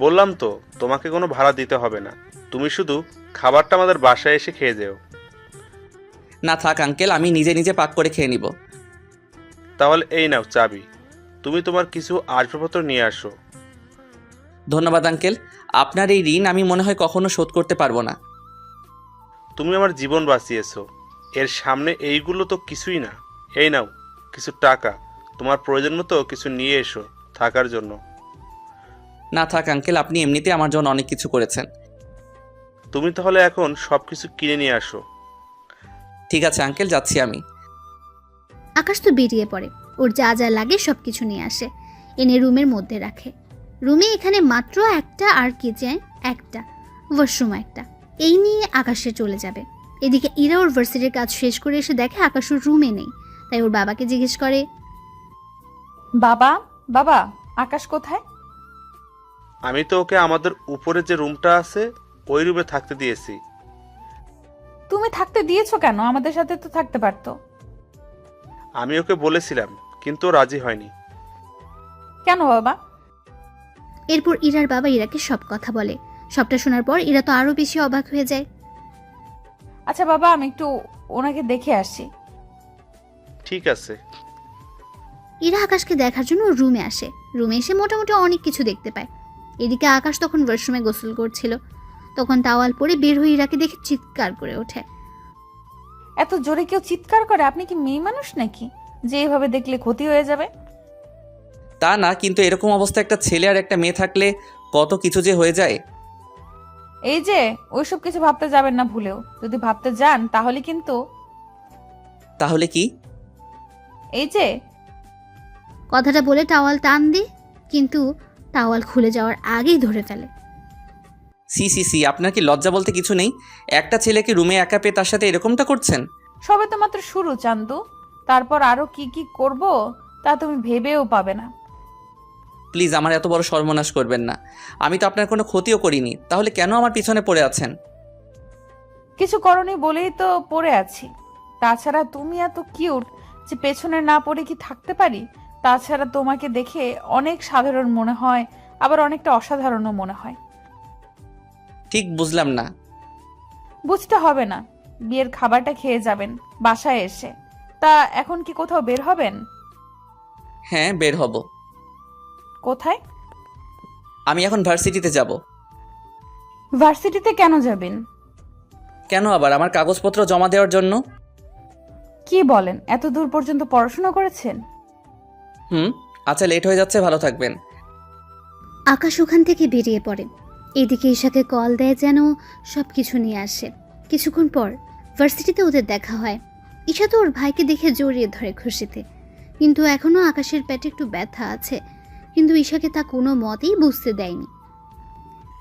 বললাম তো তোমাকে কোনো ভাড়া দিতে হবে না, তুমি শুধু খাবারটা আমাদের বাসায় এসে খেয়ে যেও। না থাক আঙ্কেল, আমি নিজে নিজে পাক করে খেয়ে নিব। তাহলে এই নাও চাবি, তুমি তোমার কিছু আসবাবপত্র নিয়ে আসো। ধন্যবাদ আঙ্কেল, আপনার এই ঋণ আমি মনে হয় কখনো শোধ করতে পারবো না। তুমি আমার জীবন বাঁচিয়েছো, এর সামনে এইগুলো তো কিছুই না। এই নাও কিছু টাকা, তোমার প্রয়োজন মতো কিছু নিয়ে এসো থাকার জন্য। না থাক আঙ্কেল, আপনি এমনিতে আমার জন্য অনেক কিছু করেছেন। তুমি তাহলে এখন সব কিছু কিনে নিয়ে আসো। ঠিক আছে আঙ্কেল, যাচ্ছি আমি। আকাশ তো বেরিয়ে পড়ে। ওর যা যা লাগে সব কিছু নিয়ে আসে, এনে রুমের মধ্যে রাখে। রুমে এখানে মাত্র একটা, আর কিচেন একটা, ওয়াশরুম একটা, এই নিয়ে আকাশে চলে যাবে। এদিকে ইরা ওর ভার্সিটির কাজ শেষ করে এসে দেখে আকাশ ওর রুমে নেই। তাই ওর বাবাকে জিজ্ঞেস করে, বাবা বাবা, আকাশ কোথায়? আমি তো ওকে আমাদের উপরে যে রুমটা আছে ওই রুমে থাকতে দিয়েছি। তুমি থাকতে দিয়েছো কেন? আমাদের সাথে তো থাকতে পারতো। আমি ওকে বলেছিলাম কিন্তু ও রাজি হয়নি। কেন বাবা? এরপর ইরার বাবা ইরাকে সব কথা বলে। সবটা শোনার পর ইরা তো আরো বেশি অবাক হয়ে যায়। আচ্ছা বাবা, আমি একটু ওনাকে দেখে আসি। ঠিক আছে। ইরা আকাশকে দেখার জন্য ওর রুমে আসে। রুমে এসে মোটামুটি অনেক কিছু দেখতে পায়। এদিকে আকাশ তখন ওয়াশরুমে গোসল করছিল। তখন তাওয়াল পরে বের হয়ে ইরাকে দেখে চিৎকার করে ওঠে। এত জোরে কেউ চিৎকার করে? আপনি কি মেয়ে মানুষ নাকি যে এভাবে দেখলে ক্ষতি হয়ে যাবে? তা না, কিন্তু এরকম অবস্থা একটা ছেলে আর একটা মেয়ে থাকলে কত কিছু যে হয়ে যায়। এই যে ওইসব কিছু ভাবতে যাবেন না ভুলেও। যদি ভাবতে যান তাহলে কিন্তু তাহলে কি? এই যে কথাটা বলে টাওয়াল টান দিই, কিন্তু টাওয়াল খুলে যাওয়ার আগেই ধরে ফেলে। সি সি সি, আপনার কি লজ্জা বলতে কিছু নেই? একটা ছেলেকে রুমে একা পেয়ে তার সাথে এরকমটা করছেন? সবে তো মাত্র শুরু চান্দু, তারপর আরো কি কি করব তা তুমি ভেবেও পাবে না। প্লিজ আমার এত বড় সর্বনাশ করবেন না। আমি তো আপনার কোনো ক্ষতিও করিনি, তাহলে কেন আমার পিছনে পড়ে আছেন? কিছু করনি বলেই তো পড়ে আছি। তাছাড়া তুমি এত কিউট যে পেছনে না পড়ে কি থাকতে পারি? তাছাড়া তোমাকে দেখে অনেক সাধারণ মনে হয়, আবার অনেকটা অসাধারণও মনে হয়। ঠিক বুঝলাম না। বুঝতে হবে না, বিয়ের খাবারটা খেয়ে যাবেন বাসায় এসে। তা এখন কি কোথাও বের হবেন? হ্যাঁ, বের হব। কোথায়? আমি এখন ভার্সিটিতে যাব। ভার্সিটিতে কেন যাবেন? কেন আবার? আমার কাগজপত্র জমা দেওয়ার জন্য। কি বলেন, এত দূর পর্যন্ত পড়াশোনা করেছেন? আচ্ছা, লেট হয়ে যাচ্ছে, ভালো থাকবেন। আকাশ ওখান থেকে বেরিয়ে পড়ে। এদিকে ঈশাকে কল দেয় যেন সব কিছু নিয়ে আসে। কিছুক্ষণ পর ভার্সিটিতে ওদের দেখা হয়। ঈশা তো ওর ভাইকে দেখে জড়িয়ে ধরে খুশিতে, কিন্তু এখনও আকাশের পেটে একটু ব্যথা আছে। কিন্তু ঈশাকে তা কোনো মতেই বুঝতে দেয়নি।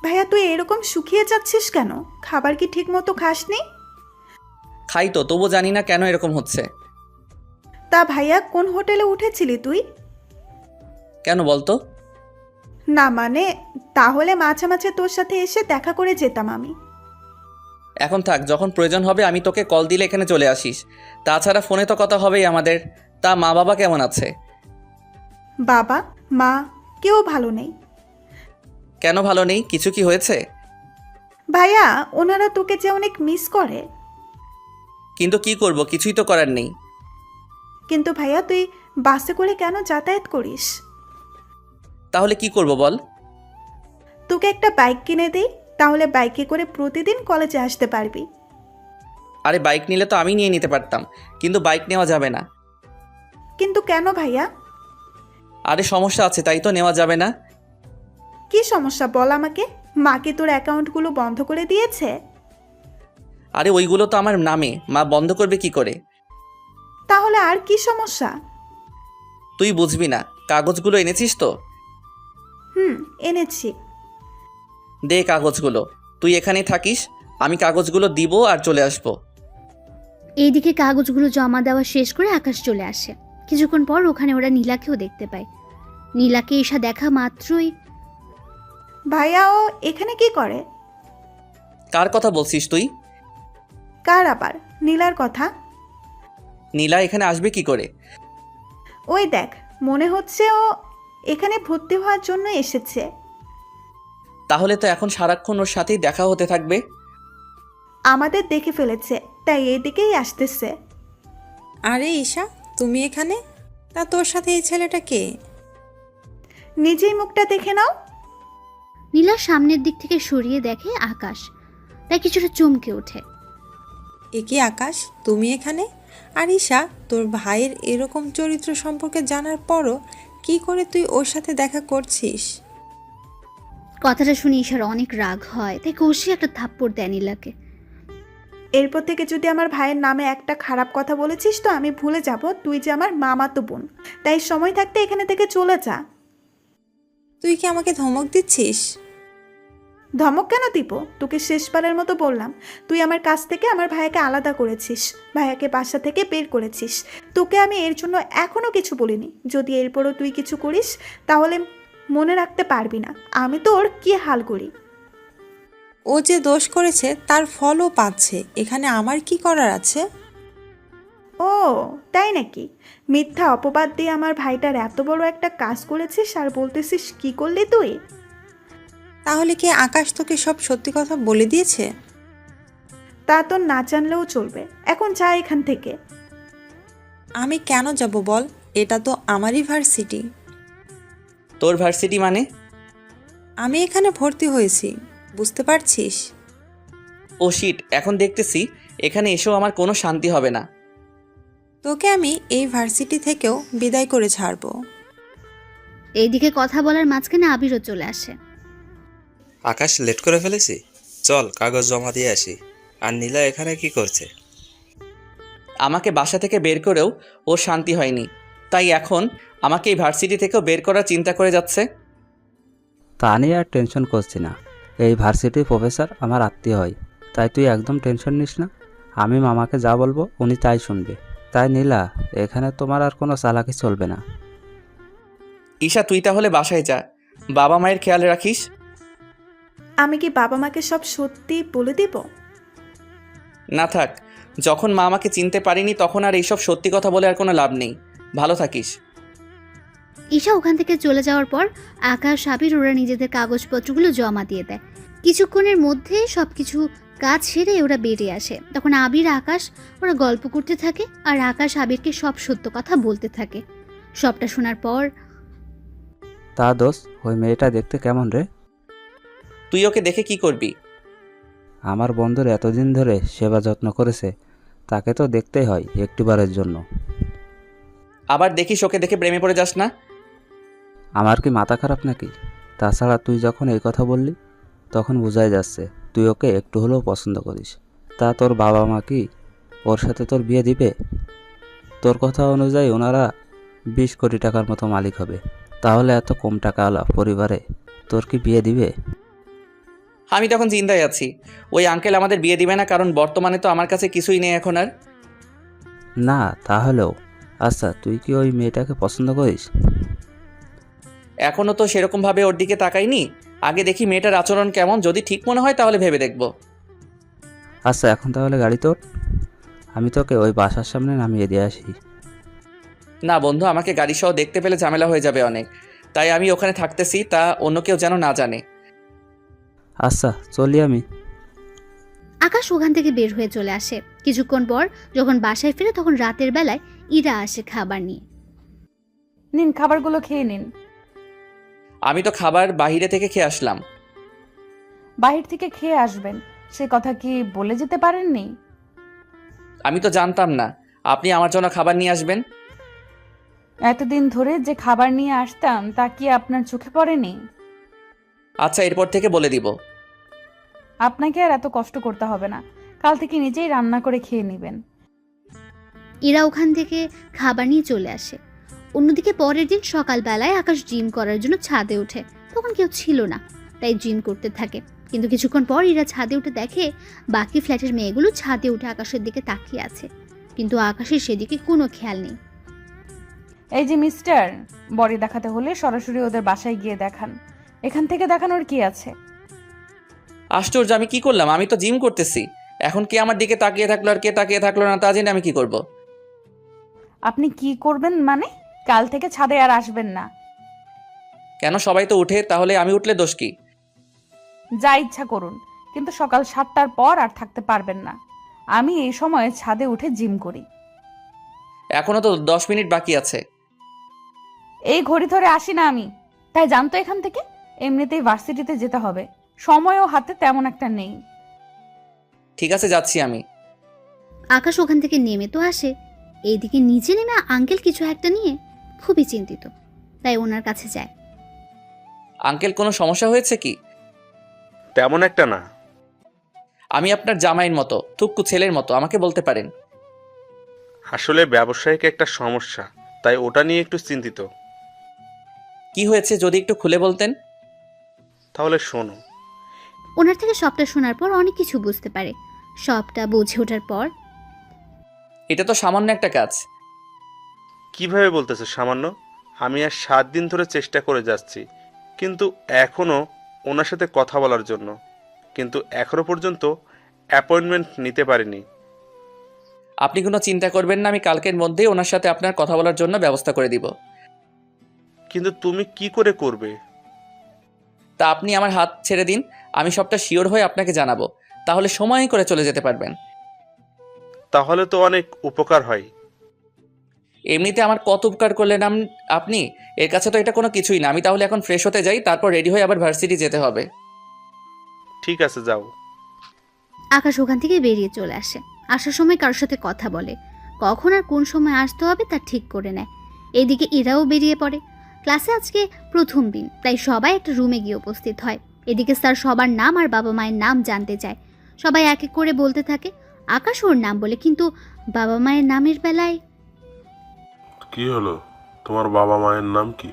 ভাইয়া তুই এরকম শুকিয়ে যাচ্ছিস কেন? খাবার কি ঠিক মতো খাসনি? খাই তো, তবু জানি না কেন এরকম হচ্ছে। তা ভাইয়া কোন হোটেলে উঠেছিলি তুই? কেন বলতো? না মানে, তাহলে মাঝে মাঝে তোর সাথে এসে দেখা করে যেতাম আমি। এখন থাক, যখন প্রয়োজন হবে আমি তোকে কল দিলে এখানে চলে আসিস। তাছাড়া ফোনে তো কথা হবেই আমাদের। তা মা বাবা কেমন আছে? বাবা মা কেউ ভালো নেই। কেন ভালো নেই? কিছু কি হয়েছে? ভাইয়া ওনারা তোকে যে অনেক মিস করে। কিন্তু কি করব, কিছুই তো করার নেই। কিন্তু ভাইয়া তুই বাসে করে কেন যাতায়াত করিস? তাহলে কি করব বল? তোকে একটা বাইক কিনে দিই, তাহলে বাইকে করে প্রতিদিন কলেজে আসতে পারবি। আরে বাইক নিলে তো আমি নিয়ে নিতে পারতাম, কিন্তু বাইক নেওয়া যাবে না। কিন্তু কেন ভাইয়া? আরে সমস্যা আছে, তাই তো নেওয়া যাবে না। কি সমস্যা বল আমাকে। মা কি তোর অ্যাকাউন্টগুলো বন্ধ করে দিয়েছে? আরে ওইগুলো তো আমার নামে, মা বন্ধ করবে কি করে? তাহলে আর কি সমস্যা? তুই বুঝবি না। কাগজগুলো এনেছিস তো? এনেছি। দে কাগজগুলো। তুই এখানেই থাকিস, আমি কাগজগুলো দিব আর চলে আসবো। এইদিকে কাগজগুলো জমা দেওয়া শেষ করে আকাশ চলে আসে। কিছুক্ষণ পর ওখানে ওরা নীলাকেও দেখতে পায়। নীলাকে ঈশা দেখা মাত্রই, ভাইয়া ও এখানে কি করে? কার কথা বলছিস তুই? কার আবার? নীলার কথা। নীলা এখানে আসবে কি করে? ওই দেখ, মনে হচ্ছে ও এখানে ভর্তি হওয়ার জন্য এসেছে। তাহলে তো এখন সারাক্ষণ ওর সাথেই দেখা হতে থাকবে। আমাদের দেখে ফেলেছে, তাই এদিকেই আসতেছে। আরে ঈশা, তুমি এখানে? তা তোর সাথে এই ছেলেটা কে? নিজেই মুখটা দেখে নাও। নীলা সামনের দিক থেকে সরিয়ে দেখে আকাশ, তাই কিছুটা চমকে ওঠে। এ কি আকাশ, তুমি এখানে? আর ঈশা, তোর ভাইয়ের এরকম চরিত্র সম্পর্কে জানার পরও কি করে তুই ওর সাথে দেখা করছিস? কথাটা শুনে ঈশার অনেক রাগ হয়, তাই কষিয়ে একটা থাপ্পড় দেয় নীলাকে। এরপর থেকে যদি আমার ভাইয়ের নামে একটা খারাপ কথা বলেছিস তো আমি ভুলে যাব তুই যে আমার মামাতো বোন। তাই সময় থাকতে এখানে থেকে চলে যা। তুই কি আমাকে ধমক দিচ্ছিস? ধমক কেন দিব? তোকে শেষবারের মতো বললাম, তুই আমার কাছ থেকে আমার ভাইয়াকে আলাদা করেছিস, ভাইয়াকে বাসা থেকে বের করেছিস। তোকে আমি এর জন্য এখনো কিছু বলিনি। যদি এরপরও তুই কিছু করিস তাহলে মনে রাখতে পারবি না আমি তোর কি হাল করি। ও যে দোষ করেছে তার ফলও পাচ্ছে, এখানে আমার কি করার আছে? ও তাই নাকি? মিথ্যা অপবাদ দিয়ে আমার ভাইটার এত বড় একটা কাজ করেছিস আর বলতেছিস কি করলি তুই? তাহলে কি আকাশ তোকে সব সত্যি কথা বলে দিয়েছে? তা তো না জানলেও চলবে, এখন যা এখান থেকে। আমি কেন যাব বল? এটা তো আমারই ভার্সিটি। তোর ভার্সিটি মানে? আমি এখানে ভর্তি হয়েছি, বুঝতে পারছিস? ও শিট, এখন দেখতেছি এখানে এসেও আমার কোনো শান্তি হবে না। তোকে আমি এই ভার্সিটি থেকেও বিদায় করে ছাড়বো। এইদিকে কথা বলার মাঝখানে আবিরও চলে আসে। আকাশ, লেট করে ফেলেছি, চল কাগজ জমা দিয়ে আসি। আর নীলা এখানে কি করছে? আমাকে বাসা থেকে বের করেও ওর শান্তি হয়নি, তাই এখন আমাকে এই ভার্সিটি থেকেও বের করার চিন্তা করে যাচ্ছে। তা নিয়ে আর টেনশন করছি না। এই ভার্সিটির প্রফেসর আমার আত্মীয় হয়, তাই তুই একদম টেনশন নিস না। আমি মামাকে যা বলবো উনি তাই শুনবে। তাই নীলা, এখানে তোমার আর কোনো চালাকি চলবে না। ঈশা, তুই তাহলে বাসায় যা, বাবা মায়ের খেয়াল রাখিস। আমি কি বাবা মাকে সব সত্যি বলে দিব? না থাক, যখন মা আমাকে চিনতে পারিনি তখন আর এইসব সত্যি কথা বলে আর কোনো লাভ নেই। ভালো থাকিস। ঈশা ওখান থেকে চলে যাওয়ার পর আকাশ আবির ওরা নিজেদের কাগজপত্রগুলো জমা দিয়ে দেয়। কিছুক্ষণের মধ্যে সবকিছু কাজ সেরে ওরা বেরিয়ে আসে। তখন আবির আকাশ ওরা গল্প করতে থাকে আর আকাশ আবিরকে সব সত্য কথা বলতে থাকে। সবটা শোনার পর, তা দোষ, ওই মেয়েটা দেখতে কেমন রে? তুই ওকে দেখে কি করবি? আমার বন্ধুর এতদিন ধরে সেবা যত্ন করেছে, তাকে তো দেখতেই হয় একটিবারের জন্য। আবার দেখিস ওকে দেখে প্রেমে পড়ে যাস না। আমার কি মাথা খারাপ নাকি? তাছাড়া তুই যখন এই কথা বললি তখন বোঝাই যাচ্ছে তুই ওকে একটু হলেও পছন্দ করিস। তা তোর বাবা মা কি ওর সাথে তোর বিয়ে দিবে? তোর কথা অনুযায়ী ওনারা 20 কোটি টাকার মতো মালিক হবে, তাহলে এত কম টাকাওয়ালা পরিবারে তোর কি বিয়ে দিবে? আমি তখন চিন্তায় আছি, ওই আঙ্কেল আমাদের বিয়ে দিবে না, কারণ বর্তমানে তো আমার কাছে কিছুই নেই এখন আর। না তাহলেও আচ্ছা, তুই কি ওই মেয়েটাকে পছন্দ করিস? এখনও তো সেরকমভাবে ওর দিকে তাকাইনি, আগে দেখি মেয়েটার আচরণ কেমন, যদি ঠিক মনে হয় তাহলে ভেবে দেখব। আচ্ছা, এখন তাহলে গাড়ি তোর, আমি তোকে ওই বাসার সামনে নামিয়ে দিয়ে আসি। না বন্ধু, আমাকে গাড়ি সহ দেখতে পেলে ঝামেলা হয়ে যাবে অনেক, তাই আমি ওখানে থাকতেছি, তা অন্য কেউ যেন না জানে। আচ্ছা চলি আমি। আকাশ ওখান থেকে বের হয়ে চলে আসে। কিছুক্ষণ পর যখন বাসায় ফিরে তখন রাতের বেলায় ইরা আসে খাবার নিয়ে। নিন, খাবারগুলো খেয়ে নিন। আমি তো খাবার বাইরে থেকে খেয়ে আসলাম। বাহির থেকে খেয়ে আসবেন, সে কথা কি বলে যেতে পারেননি? আমি তো জানতাম না আপনি আমার জন্য খাবার নিয়ে আসবেন। এতদিন ধরে যে খাবার নিয়ে আসতাম তা কি আপনার চোখে পড়েনি? আচ্ছা, এরপর থেকে বলে দিব। আপনাকে আর এত কষ্ট করতে হবে না, কাল থেকে নিজেই রান্না করে খেয়ে নেবেন। ইরা ওখান থেকে খাবার নিয়ে চলে আসে। অন্যদিকে পরের দিন সকালবেলায় আকাশ জিম করার জন্য ছাদে ওঠে। তখন কেউ ছিল না, তাই জিম করতে থাকে। কিন্তু কিছুক্ষণ পর ইরা ছাদে উঠে দেখে বাকি ফ্ল্যাটের মেয়েগুলো ছাদে উঠে আকাশের দিকে তাকিয়ে আছে, কিন্তু আকাশের সেদিকে কোনো খেয়াল নেই। এই যে মিস্টার, বডি দেখাতে হলে সরাসরি ওদের বাসায় গিয়ে দেখান, এখান থেকে দেখানোর কি আছে? আশ্চর্য, আমি কি করলাম? আমি তো জিম করতেছি। এখন কে আমার দিকে তাকিয়ে থাকলো আর কে তাকিয়ে থাকলো না তা জেনে আমি কি করব? আপনি কি করবেন মানে? কাল থেকে ছাদে আর আসবেন না। কেন? সবাই তো উঠে, তাহলে আমি উঠলে দোষ কি? যা ইচ্ছা করুন, কিন্তু সকাল 7টার পর আর থাকতে পারবেন না। আমি এই সময়ে ছাদে উঠে জিম করি। এখনো তো 10 মিনিট বাকি আছে। এই ঘড়ি ধরে আসি না আমি, তাই জানতো এখান থেকে। এমনিতেই ভার্সিটিতে যেতে হবে, সময়ও হাতে তেমন একটা নেই। ঠিক আছে, যাচ্ছি আমি। আকাশ ওখান থেকে নেমে তো আসে, এইদিকে নিচে নেমে আঙ্কেল কিছু একটা নিয়ে খুবই চিন্তিত, তাই ওনার কাছে যায়। আঙ্কেল, কোনো সমস্যা হয়েছে কি? তেমন একটা না। আমি আপনার জামাইয়ের মতো, থুক্কু ছেলের মতো, আমাকে বলতে পারেন। আসলে ব্যবসায়িক একটা সমস্যা, তাই ওটা নিয়ে একটু চিন্তিত। কি হয়েছে যদি একটু খুলে বলতেন? তাহলে শোনো। ওনার থেকে সবটা শোনার পর অনেক কিছু বুঝতে পারে। সবটা বুঝে ওঠার পর, এটা তো সামান্য একটা কাজ। কিভাবে বলতেছে সামান্য? আমি আর 7 দিন ধরে চেষ্টা করে যাচ্ছি, কিন্তু এখনও ওনার সাথে কথা বলার জন্য, কিন্তু এখনো পর্যন্ত অ্যাপয়েন্টমেন্ট নিতে পারিনি। আপনি কোনো চিন্তা করবেন না, আমি কালকের মধ্যেই ওনার সাথে আপনার কথা বলার জন্য ব্যবস্থা করে দিব। কিন্তু তুমি কি করে করবে? তা আপনি আমার হাত ছেড়ে দিন, আমি সবটা শিওর হয়ে আপনাকে জানাবো, তাহলে সময় করে চলে যেতে পারবেন। তাহলে তো অনেক উপকার হয়। এমনিতে আমার কত উপকার করলেন আপনি, এর কাছে তো এটা কোনো কিছুই না। আমি তাহলে এখন ফ্রেশ হতে যাই, তারপর রেডি হয়ে আবার ভার্সিটি যেতে হবে। ঠিক আছে, যাও। আকাশ ওখান থেকে বেরিয়ে চলে আসে। আসার সময় কারোর সাথে কথা বলে, কখন আর কোন সময় আসতে হবে তা ঠিক করে নেয়। এইদিকে ইরাও বেরিয়ে পড়ে। ক্লাসে আজকে প্রথম দিন, তাই সবাই একটা রুমে গিয়ে উপস্থিত হয়। এদিকে স্যার সবার নাম আর বাবা মায়ের নাম জানতে চায়। সবাই এক এক করে বলতে থাকে। আকাশ ওর নাম বলে, কিন্তু বাবা মায়ের নামের বেলায় কি হলো? তোমার বাবা মায়ের নাম কি?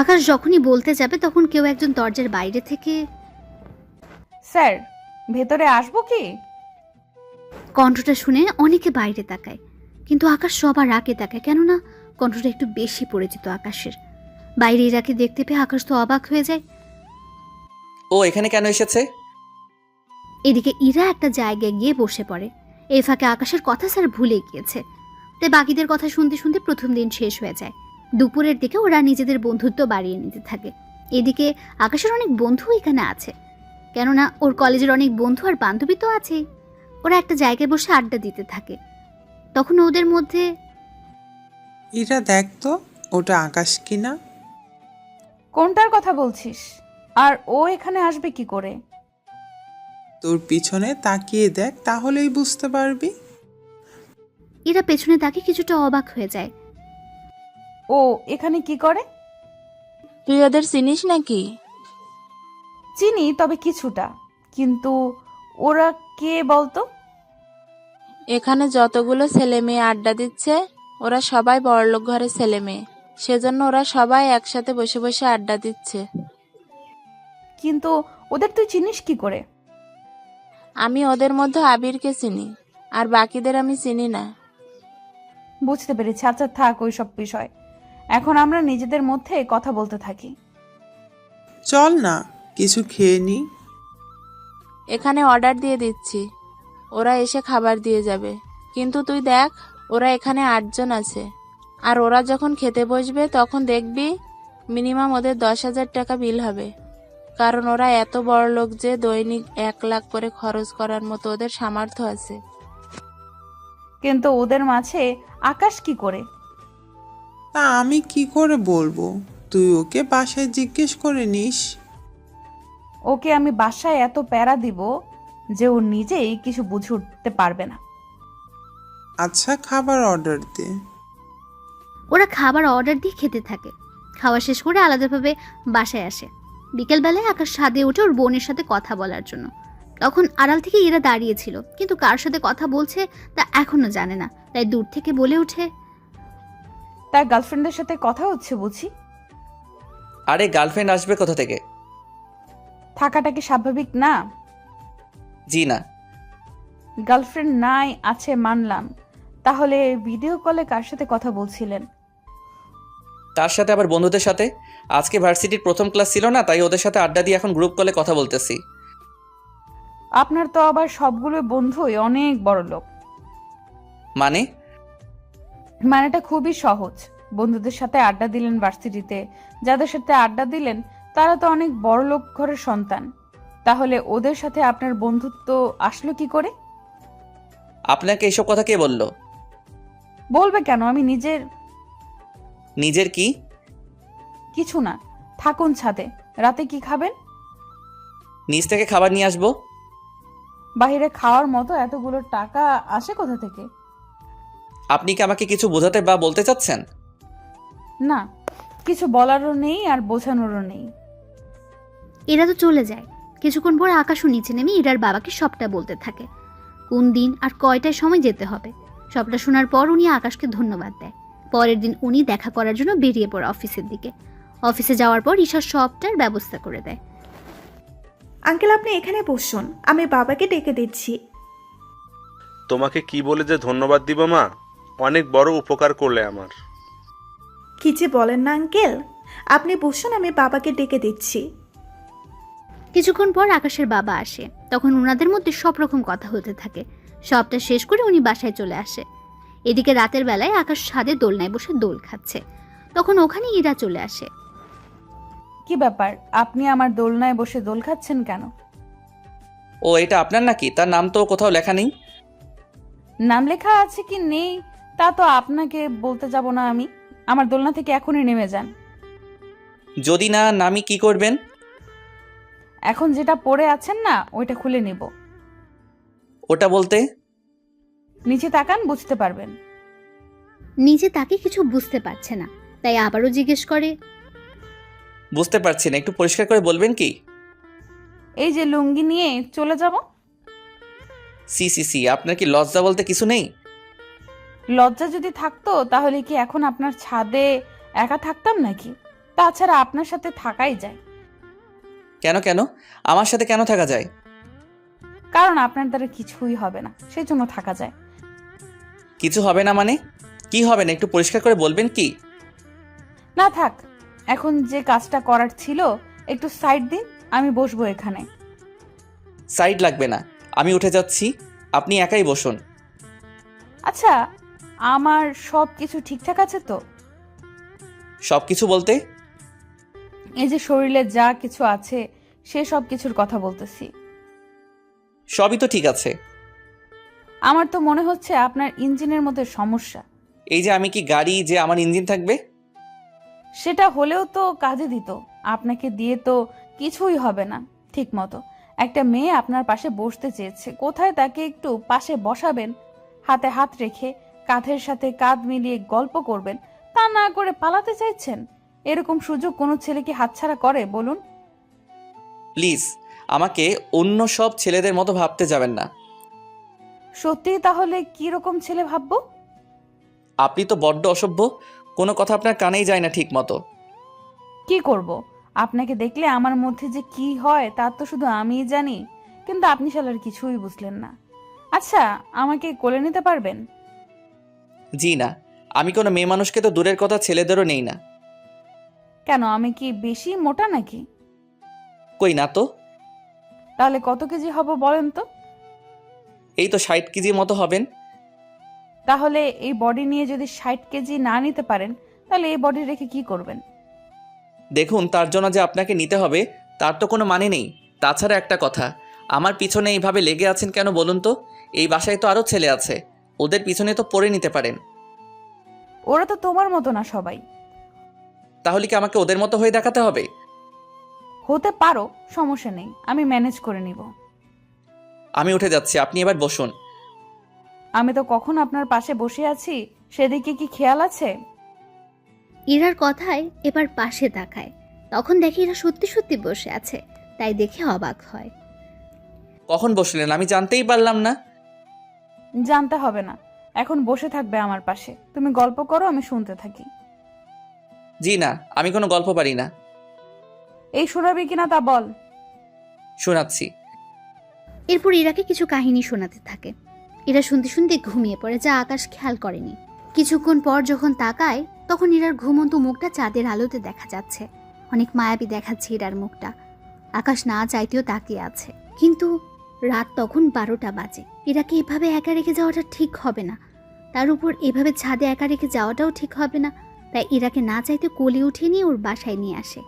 আকাশ যখনই বলতে যাবে তখন কেউ একজন দরজার বাইরে থেকে, স্যার, ভেতরে আসবো কি? কণ্ঠটা শুনে অনেকে বাইরে তাকায়, কিন্তু আকাশ সবার আগে তাকায়, কেননা কণ্ঠটা একটু বেশি পরিচিত আকাশের। বাইরে ইরাকে দেখতে পেয়ে আকাশ তো অবাক হয়ে যায়। ও এখানে কেন এসেছে? এদিকে ইরা একটা জায়গায় গিয়ে বসে পড়ে। এই ফাঁকে আকাশের কথা স্যার ভুলে গিয়েছে, তাই বাকিদের কথা শুনতে শুনতে প্রথম দিন শেষ হয়ে যায়। দুপুরের দিকে ওরা নিজেদের বন্ধুত্ব বাড়িয়ে নিতে থাকে। এদিকে আকাশের অনেক বন্ধু এখানে আছে, কেননা ওর কলেজের অনেক বন্ধু আর বান্ধবী তো আছেই। ওরা একটা জায়গায় বসে আড্ডা দিতে থাকে। তখন ওদের মধ্যে, এরা দেখ তো, ওটা আকাশ কিনা? কোনটার কথা বলছিস? আর ও এখানে আসবে কি করে? তোর পিছনে তাকিয়ে দেখ, তাহলেই বুঝতে পারবি। এরা পেছনে তাকে কিছুটা অবাক হয়ে যায়। ও এখানে কি করে? তুই ওদের চিনিস নাকি? চিনি, তবে কিছুটা। কিন্তু ওরা কে বলতো? এখানে যতগুলো ছেলে মেয়ে আড্ডা দিচ্ছে ওরা সবাই বড়লোক ঘরের ছেলে মেয়ে, সেজন্য ওরা সবাই একসাথে বসে বসে আড্ডা দিচ্ছে। কিন্তু ওদের তুই চিনিস কি করে? আমি ওদের মধ্যে আবিরকে চিনি, আর বাকিদের আমি চিনি না। বুঝতে পেরেছি। আচ্ছা থাক ওই সব বিষয়, এখন আমরা নিজেদের মধ্যে কথা বলতে থাকি। চল না কিছু খেয়ে নি। এখানে অর্ডার দিয়ে দিচ্ছি, ওরা এসে খাবার দিয়ে যাবে। কিন্তু তুই দেখ, ওরা এখানে 8 জন আছে, আর ওরা যখন খেতে বসবে তখন দেখবি মিনিমাম ওদের 10,000 টাকা বিল হবে, কারণ ওরা এত বড় লোক যে দৈনিক 1 লাখ করে খরচ করার মতো ওদের সামর্থ্য আছে। কিন্তু ওদের মাঝে আকাশ কি করে? তা আমি কি করে বলবো? তুই ওকে বাসায় জিজ্ঞেস করে নিস। ওকে আমি বাসায় এত প্যারা দিব যে ও নিজেই কিছু বুঝে উঠতে পারবে না। আচ্ছা, খাবার অর্ডার দে। ওরা খাবার অর্ডার দিয়ে খেতে থাকে। খাওয়া শেষ করে আলাদাভাবে বাসায় আসে। বিকেলবেলায় আকাশ ছাদে উঠে ওর বোনের সাথে কথা বলার জন্য। তখন আড়াল থেকে এরা দাঁড়িয়েছিল, কিন্তু কার সাথে কথা বলছে তা এখনো জানে না। তাই দূর থেকে বলে ওঠে, তার গার্লফ্রেন্ডের সাথে কথা হচ্ছে বুঝি? আরে গার্লফ্রেন্ড আসবে কোথা থেকে? থাকাটা কি স্বাভাবিক না? জি না। গার্লফ্রেন্ড নাই আছে মানলাম, তাহলে ভিডিও কলে কার সাথে কথা বলছিলেন? তার সাথে আবার বন্ধুদের সাথে। আজকে ভার্সিটির প্রথম ক্লাস ছিল না, তাই ওদের সাথে আড্ডা দিয়ে এখন গ্রুপ কলে কথা বলতেছি। আপনার তো আবার সবগুলো বন্ধুই অনেক বড় লোক। মানেটা খুবই সহজ। বন্ধুদের সাথে আড্ডা দিলেন ভার্সিটিতে, যাদের সাথে আড্ডা দিলেন তারা তো অনেক বড় লোক ঘরের সন্তান। তাহলে ওদের সাথে আপনার বন্ধুত্ব আসলো কি করে? আপনাকে এইসব কথা কে বলল? বলবে কেন? আমি নিজের কি? কিছু না, থাকুন ছাদে। রাতে কি খাবেন? নিচ থেকে খাবার নিয়ে আসবো। বাইরে খাওয়ার মতো এতগুলো টাকা আসে কোথা থেকে? আপনি কি আমাকে কিছু বোঝাতে বা বলতে চাচ্ছেন? না, কিছু বলারও নেই আর বোঝানোরও নেই। এরা তো চলে যায়। কিছুক্ষণ পর আকাশও নিচে নেমে ইরার বাবাকে সবটা বলতে থাকে, কোন দিন আর কয়টায় সময় যেতে হবে। সবটা শোনার পর উনি আকাশকে ধন্যবাদ দেয়। পরের দিন উনি দেখা করার জন্য বেরিয়ে পড়ে অফিসের দিকে। অফিসে যাওয়ার পর ঈশা সবটার ব্যবস্থা করে দেয়। আঙ্কেল, আপনি এখানে বসুন, আমি বাবাকে ডেকে দিচ্ছি। তোমাকে কি বলে যে ধন্যবাদ দিব মা, অনেক বড় উপকার করলে আমার। কি যে বলেন না আঙ্কেল, আপনি বসুন, আমি বাবাকে ডেকে দিচ্ছি। কিছুক্ষণ পর আকাশের বাবা আসে। তখন ওনাদের মধ্যে সব রকম কথা হতে থাকে। সবটা শেষ করে উনি বাসায় চলে আসে। এদিকে রাতের বেলায় আকাশ ছাদে দোলনায় বসে দোল খাচ্ছে। তখন ওখানে ইরা চলে আসে। কি ব্যাপার, আপনি আমার দোলনায় বসে দোল খাচ্ছেন কেন? ও এটা আপনার নাকি? তার নাম তো কোথাও লেখা নেই। নাম লেখা আছে কি নেই তা তো আপনাকে বলতে যাব না আমি। আমার দোলনা থেকে এখনই নেমে যান। যদি না নামি কি করবেন? এখন যেটা পরে আছেন না ওইটা খুলে নেব। ওটা বলতে? নিচে তাকান, বুঝতে পারবেন। নিজে তাকে কিছু বুঝতে পারছে না, তাই আবারও জিজ্ঞেস করে, বুঝতে পারছি না, একটু পরিষ্কার করে বলবেন কি? এই যে লুঙ্গি নিয়ে চলে যাব। সি আপনার কি লজ্জা বলতে কিছু নেই? লজ্জা যদি থাকতো তাহলে কি এখন আপনার ছাদে একা থাকতাম নাকি? তাছাড়া আপনার সাথে থাকাই যায়। কেন আমার সাথে কেন থাকা যায়? কারণ আপনার দ্বারা কিছুই হবে না, সেই জন্য থাকা যায়। কিছু হবে না মানে? কি হবে না একটু পরিষ্কার করে বলবেন কি? না থাক, এখন যে কাজটা করার ছিল একটু সাইড দিন, আমি বসবো এখানে। সাইড লাগবে না, আমি উঠে যাচ্ছি, আপনি একাই বসুন। আচ্ছা, আমার সব কিছু ঠিকঠাক আছে তো? সব কিছু বলতে? এই যে শরীরে যা কিছু আছে সে সব কিছুর কথা বলতেছি। সবই তো ঠিক আছে। আমার তো মনে হচ্ছে আপনার ইঞ্জিনের মধ্যে সমস্যা। এই যে আমি কি গাড়ি যে আমার ইঞ্জিন থাকবে? সেটা হলেও তো কাজে দিত। আপনাকে দিয়ে তো কিছুই হবে না ঠিক মতো। একটা মেয়ে আপনার পাশে বসতে চেয়েছে, কোথায় তাকে একটু পাশে বসাবেন, হাতে হাত রেখে কাঁধের সাথে কাঁধ মিলিয়ে গল্প করবেন, তা না করে পালাতে চাইছেন। এরকম সুযোগ কোনো ছেলে কি হাতছাড়া করে বলুন? প্লিজ আমাকে অন্য সব ছেলেদের মতো ভাবতে যাবেন না। সত্যি তাহলে কি রকম ছেলে ভাববো? আপনি তো বড্ড অসভ্য, কোনো কথা আপনার কানেই যায় না ঠিক মতো। কি করব, আপনাকে দেখলে আমার মধ্যে যে কি হয় তা তো শুধু আমিই জানি, কিন্তু আপনি শালার কিছুই বুঝলেন না। আচ্ছা, আমাকে কোলে নিতে পারবেন? জি না, আমি কোনো মেয়ে মানুষকে তো দূরের কথা ছেলেদেরও নেই না। কেন, আমি কি বেশি মোটা নাকি? কই না তো। তাহলে কত কেজি হব বলেন তো? এই তো 60 কেজির মতো হবেন। তাহলে এই বডি নিয়ে যদি 60 কেজি না নিতে পারেন তাহলে এই বডি রেখে কি করবেন? দেখুন, তার জন্য যে আপনাকে নিতে হবে তার তো কোনো মানে নেই। তাছাড়া একটা কথা, আমার পিছনে এইভাবে লেগে আছেন কেন বলুন তো? এই বাসায় তো আরও ছেলে আছে, ওদের পিছনে তো পড়ে নিতে পারেন। ওরা তো তোমার মতো না সবাই। তাহলে কি আমাকে ওদের মতো হয়ে দেখাতে হবে? হতে পারো, সমস্যা নেই, আমি ম্যানেজ করে নিব। আমি উঠে যাচ্ছি, আপনি এবার বসুন। আমি তো কখন আপনার পাশে বসে আছি, সেদিকে কি খেয়াল আছে? ইরার কথায় এবার পাশে তাকায়, তখন দেখে ইরা সত্যি সত্যি বসে আছে, তাই দেখে অবাক হয়। কখন বসলেন আমি জানতেই পারলাম না। জানতে হবে না, এখন বসে থাকবে আমার পাশে। তুমি গল্প করো, আমি শুনতে থাকি। জি না, আমি কোনো গল্প পারি না। এই শোনাবি কিনা তা বল। শোনাচ্ছি। এরপর ইরাকে কিছু কাহিনী শোনাতে থাকে। ইরা শুনতে শুনতে ঘুমিয়ে পড়ে, যা আকাশ খেয়াল করেনি। কিছুক্ষণ পর যখন তাকায়, তখন ইরার ঘুমন্ত মুখটা চাঁদের আলোতে দেখা যাচ্ছে। অনেক মায়াবী দেখাচ্ছে ইরার মুখটা। আকাশ না চাইতেও তাকিয়ে আছে, কিন্তু রাত তখন 12টা বাজে। ইরাকে এভাবে একা রেখে যাওয়াটা ঠিক হবে না, তার উপর এভাবে ছাদে একা রেখে যাওয়াটাও ঠিক হবে না। তাই ইরাকে না চাইতে কোলে উঠিয়ে নিয়ে ওর বাসায় নিয়ে আসে।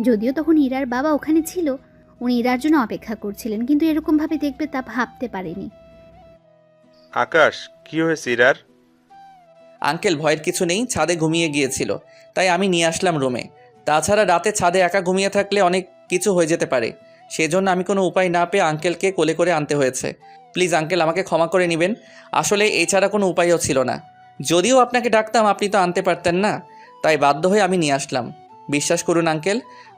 যদিও তখন ইরার বাবা ওখানে ছিল, উনি ইরার জন্য অপেক্ষা করছিলেন, কিন্তু এরকমভাবে দেখবে তা ভাবতে পারেনি। আকাশ, কি হয়েছে ইরার? আঙ্কেল, ভয়ের কিছু নেই, ছাদে ঘুমিয়ে গিয়েছিল, তাই আমি নিয়ে আসলাম রুমে। তাছাড়া রাতে ছাদে একা ঘুমিয়ে থাকলে অনেক কিছু হয়ে যেতে পারে, সেজন্য আমি কোনো উপায় না পেয়ে আঙ্কেলকে কোলে করে আনতে হয়েছে। প্লিজ আঙ্কেল, আমাকে ক্ষমা করে নেবেন, আসলে এছাড়া কোনো উপায়ও ছিল না। যদিও আপনাকে ডাকতাম, আপনি তো আনতে পারতেন না, তাই বাধ্য হয়ে আমি নিয়ে আসলাম। বিশ্বাস করুন আঙ্কেল,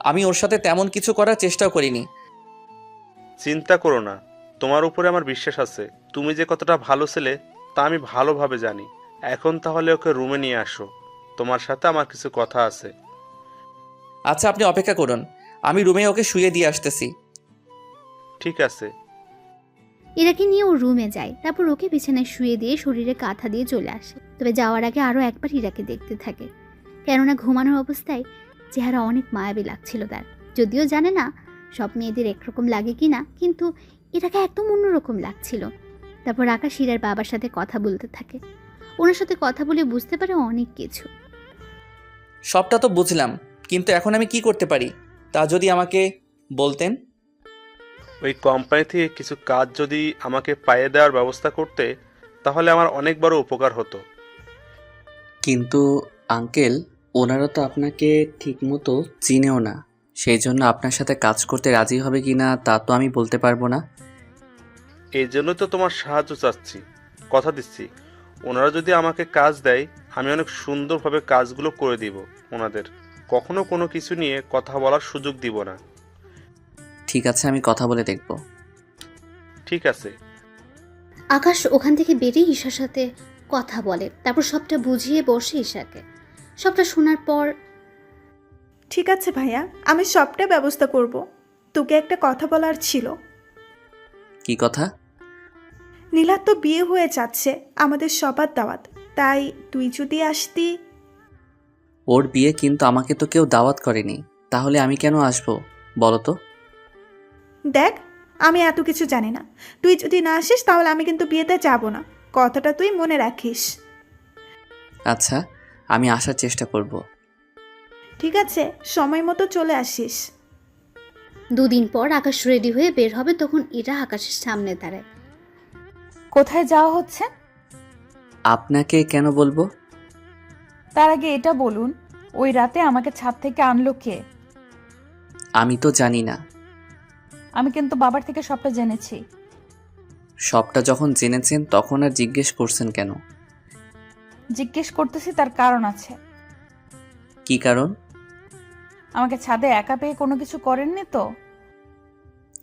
আমি ওর সাথে তেমন কিছু করার চেষ্টাও করিনি। চিন্তা করো না, তোমার উপরে আমার বিশ্বাস আছে। তুমি যে কতটা ভালো ছেলে তা আমি ভালোভাবে জানি। এখন তাহলে ওকে রুমে নিয়ে আসো, তোমার সাথে আমার কিছু কথা আছে। আচ্ছা, আপনি অপেক্ষা করুন, আমি রুমে ওকে শুয়ে দিয়ে আসতেছি। ঠিক আছে। ইরাকে নিয়ে ও রুমে যায়, তারপর ওকে বিছানায় শুয়ে দিয়ে শরীরে কাঁথা দিয়ে চলে আসে। তবে যাওয়ার আগে আরও একবার ইরাকে দেখতে থাকে, কেননা ঘুমানোর অবস্থায় চেহারা অনেক মায়াবী লাগছিল তার। যদিও জানে না সব মেয়েদের একরকম লাগে কি না, কিন্তু ইরাকে একদম অন্যরকম লাগছিল। তারপর আকাশ ইরার বাবার সাথে কথা বলতে থাকে। ওনার সাথে কথা বলে বুঝতে পারে অনেক কিছু। সবটা তো বুঝলাম, কিন্তু এখন আমি কি করতে পারি তা যদি আমাকে বলতেন। ওই কোম্পানি থেকে কিছু কাজ যদি আমাকে পাইয়ে দেওয়ার ব্যবস্থা করতে, তাহলে আমার অনেক বড় উপকার হতো। কিন্তু আঙ্কেল, ওনারা তো আপনাকে ঠিকমতো চিনেও না, সেই জন্য আপনার সাথে কাজ করতে রাজি হবে কি না তা তো আমি বলতে পারবো না। এই জন্য তো তোমার সাহায্য চাচ্ছি। কথা দিচ্ছি, ওনারা যদি আমাকে কাজ দেয়, আমি অনেক সুন্দরভাবে কাজগুলো করে দিব ওনাদের। কখনো কোনো কিছু নিয়ে কথা বলার সুযোগ দিব না। ঠিক আছে, আমি কথা বলে দেখব। ঠিক আছে। আকাশ ওখান থেকে বেরিয়ে ঈশার সাথে কথা বলে, তারপর সবটা বুঝিয়ে বসে ঈশাকে। সবটা শোনার পর, ঠিক আছে ভাইয়া, আমি সবটা ব্যবস্থা করব। তোকে একটা কথা বলার ছিল। কি কথা? নীলার তো বিয়ে হয়ে যাচ্ছে, আমাদের সবার দাওয়াত, তাই তুই যদি আসতি। ওর বিয়ে, কিন্তু আমাকে তো কেউ দাওয়াত করেনি, তাহলে আমি কেন আসবো বলো তো? দেখ, আমি এত কিছু জানি না। তুই যদি না আসিস তাহলে আমি কিন্তু বিয়েতে যাব না, কথাটা তুই মনে রাখিস। আচ্ছা, আমি আসার চেষ্টা করব। ঠিক আছে, সময় মতো চলে আসিস। 2 দিন পর আকাশ রেডি হয়ে বের হবে, তখন ইরা আকাশের সামনে দাঁড়ায়। কোথায় যাওয়া হচ্ছে? আপনাকে কেন বলবো? তার আগে এটা বলুন, ওই রাতে আমাকে ছাদ থেকে আনলো কে? আমি তো জানি না। আমি কিন্তু বাবার থেকে সবটা জেনেছি। সবটা যখন জেনেছেন তখন আর জিজ্ঞেস করছেন কেন? জিজ্ঞেস করতেছি, তার কারণ আছে। কি কারণ? আমাকে ছাদে একা পেয়ে কোনো কিছু করেননি তো?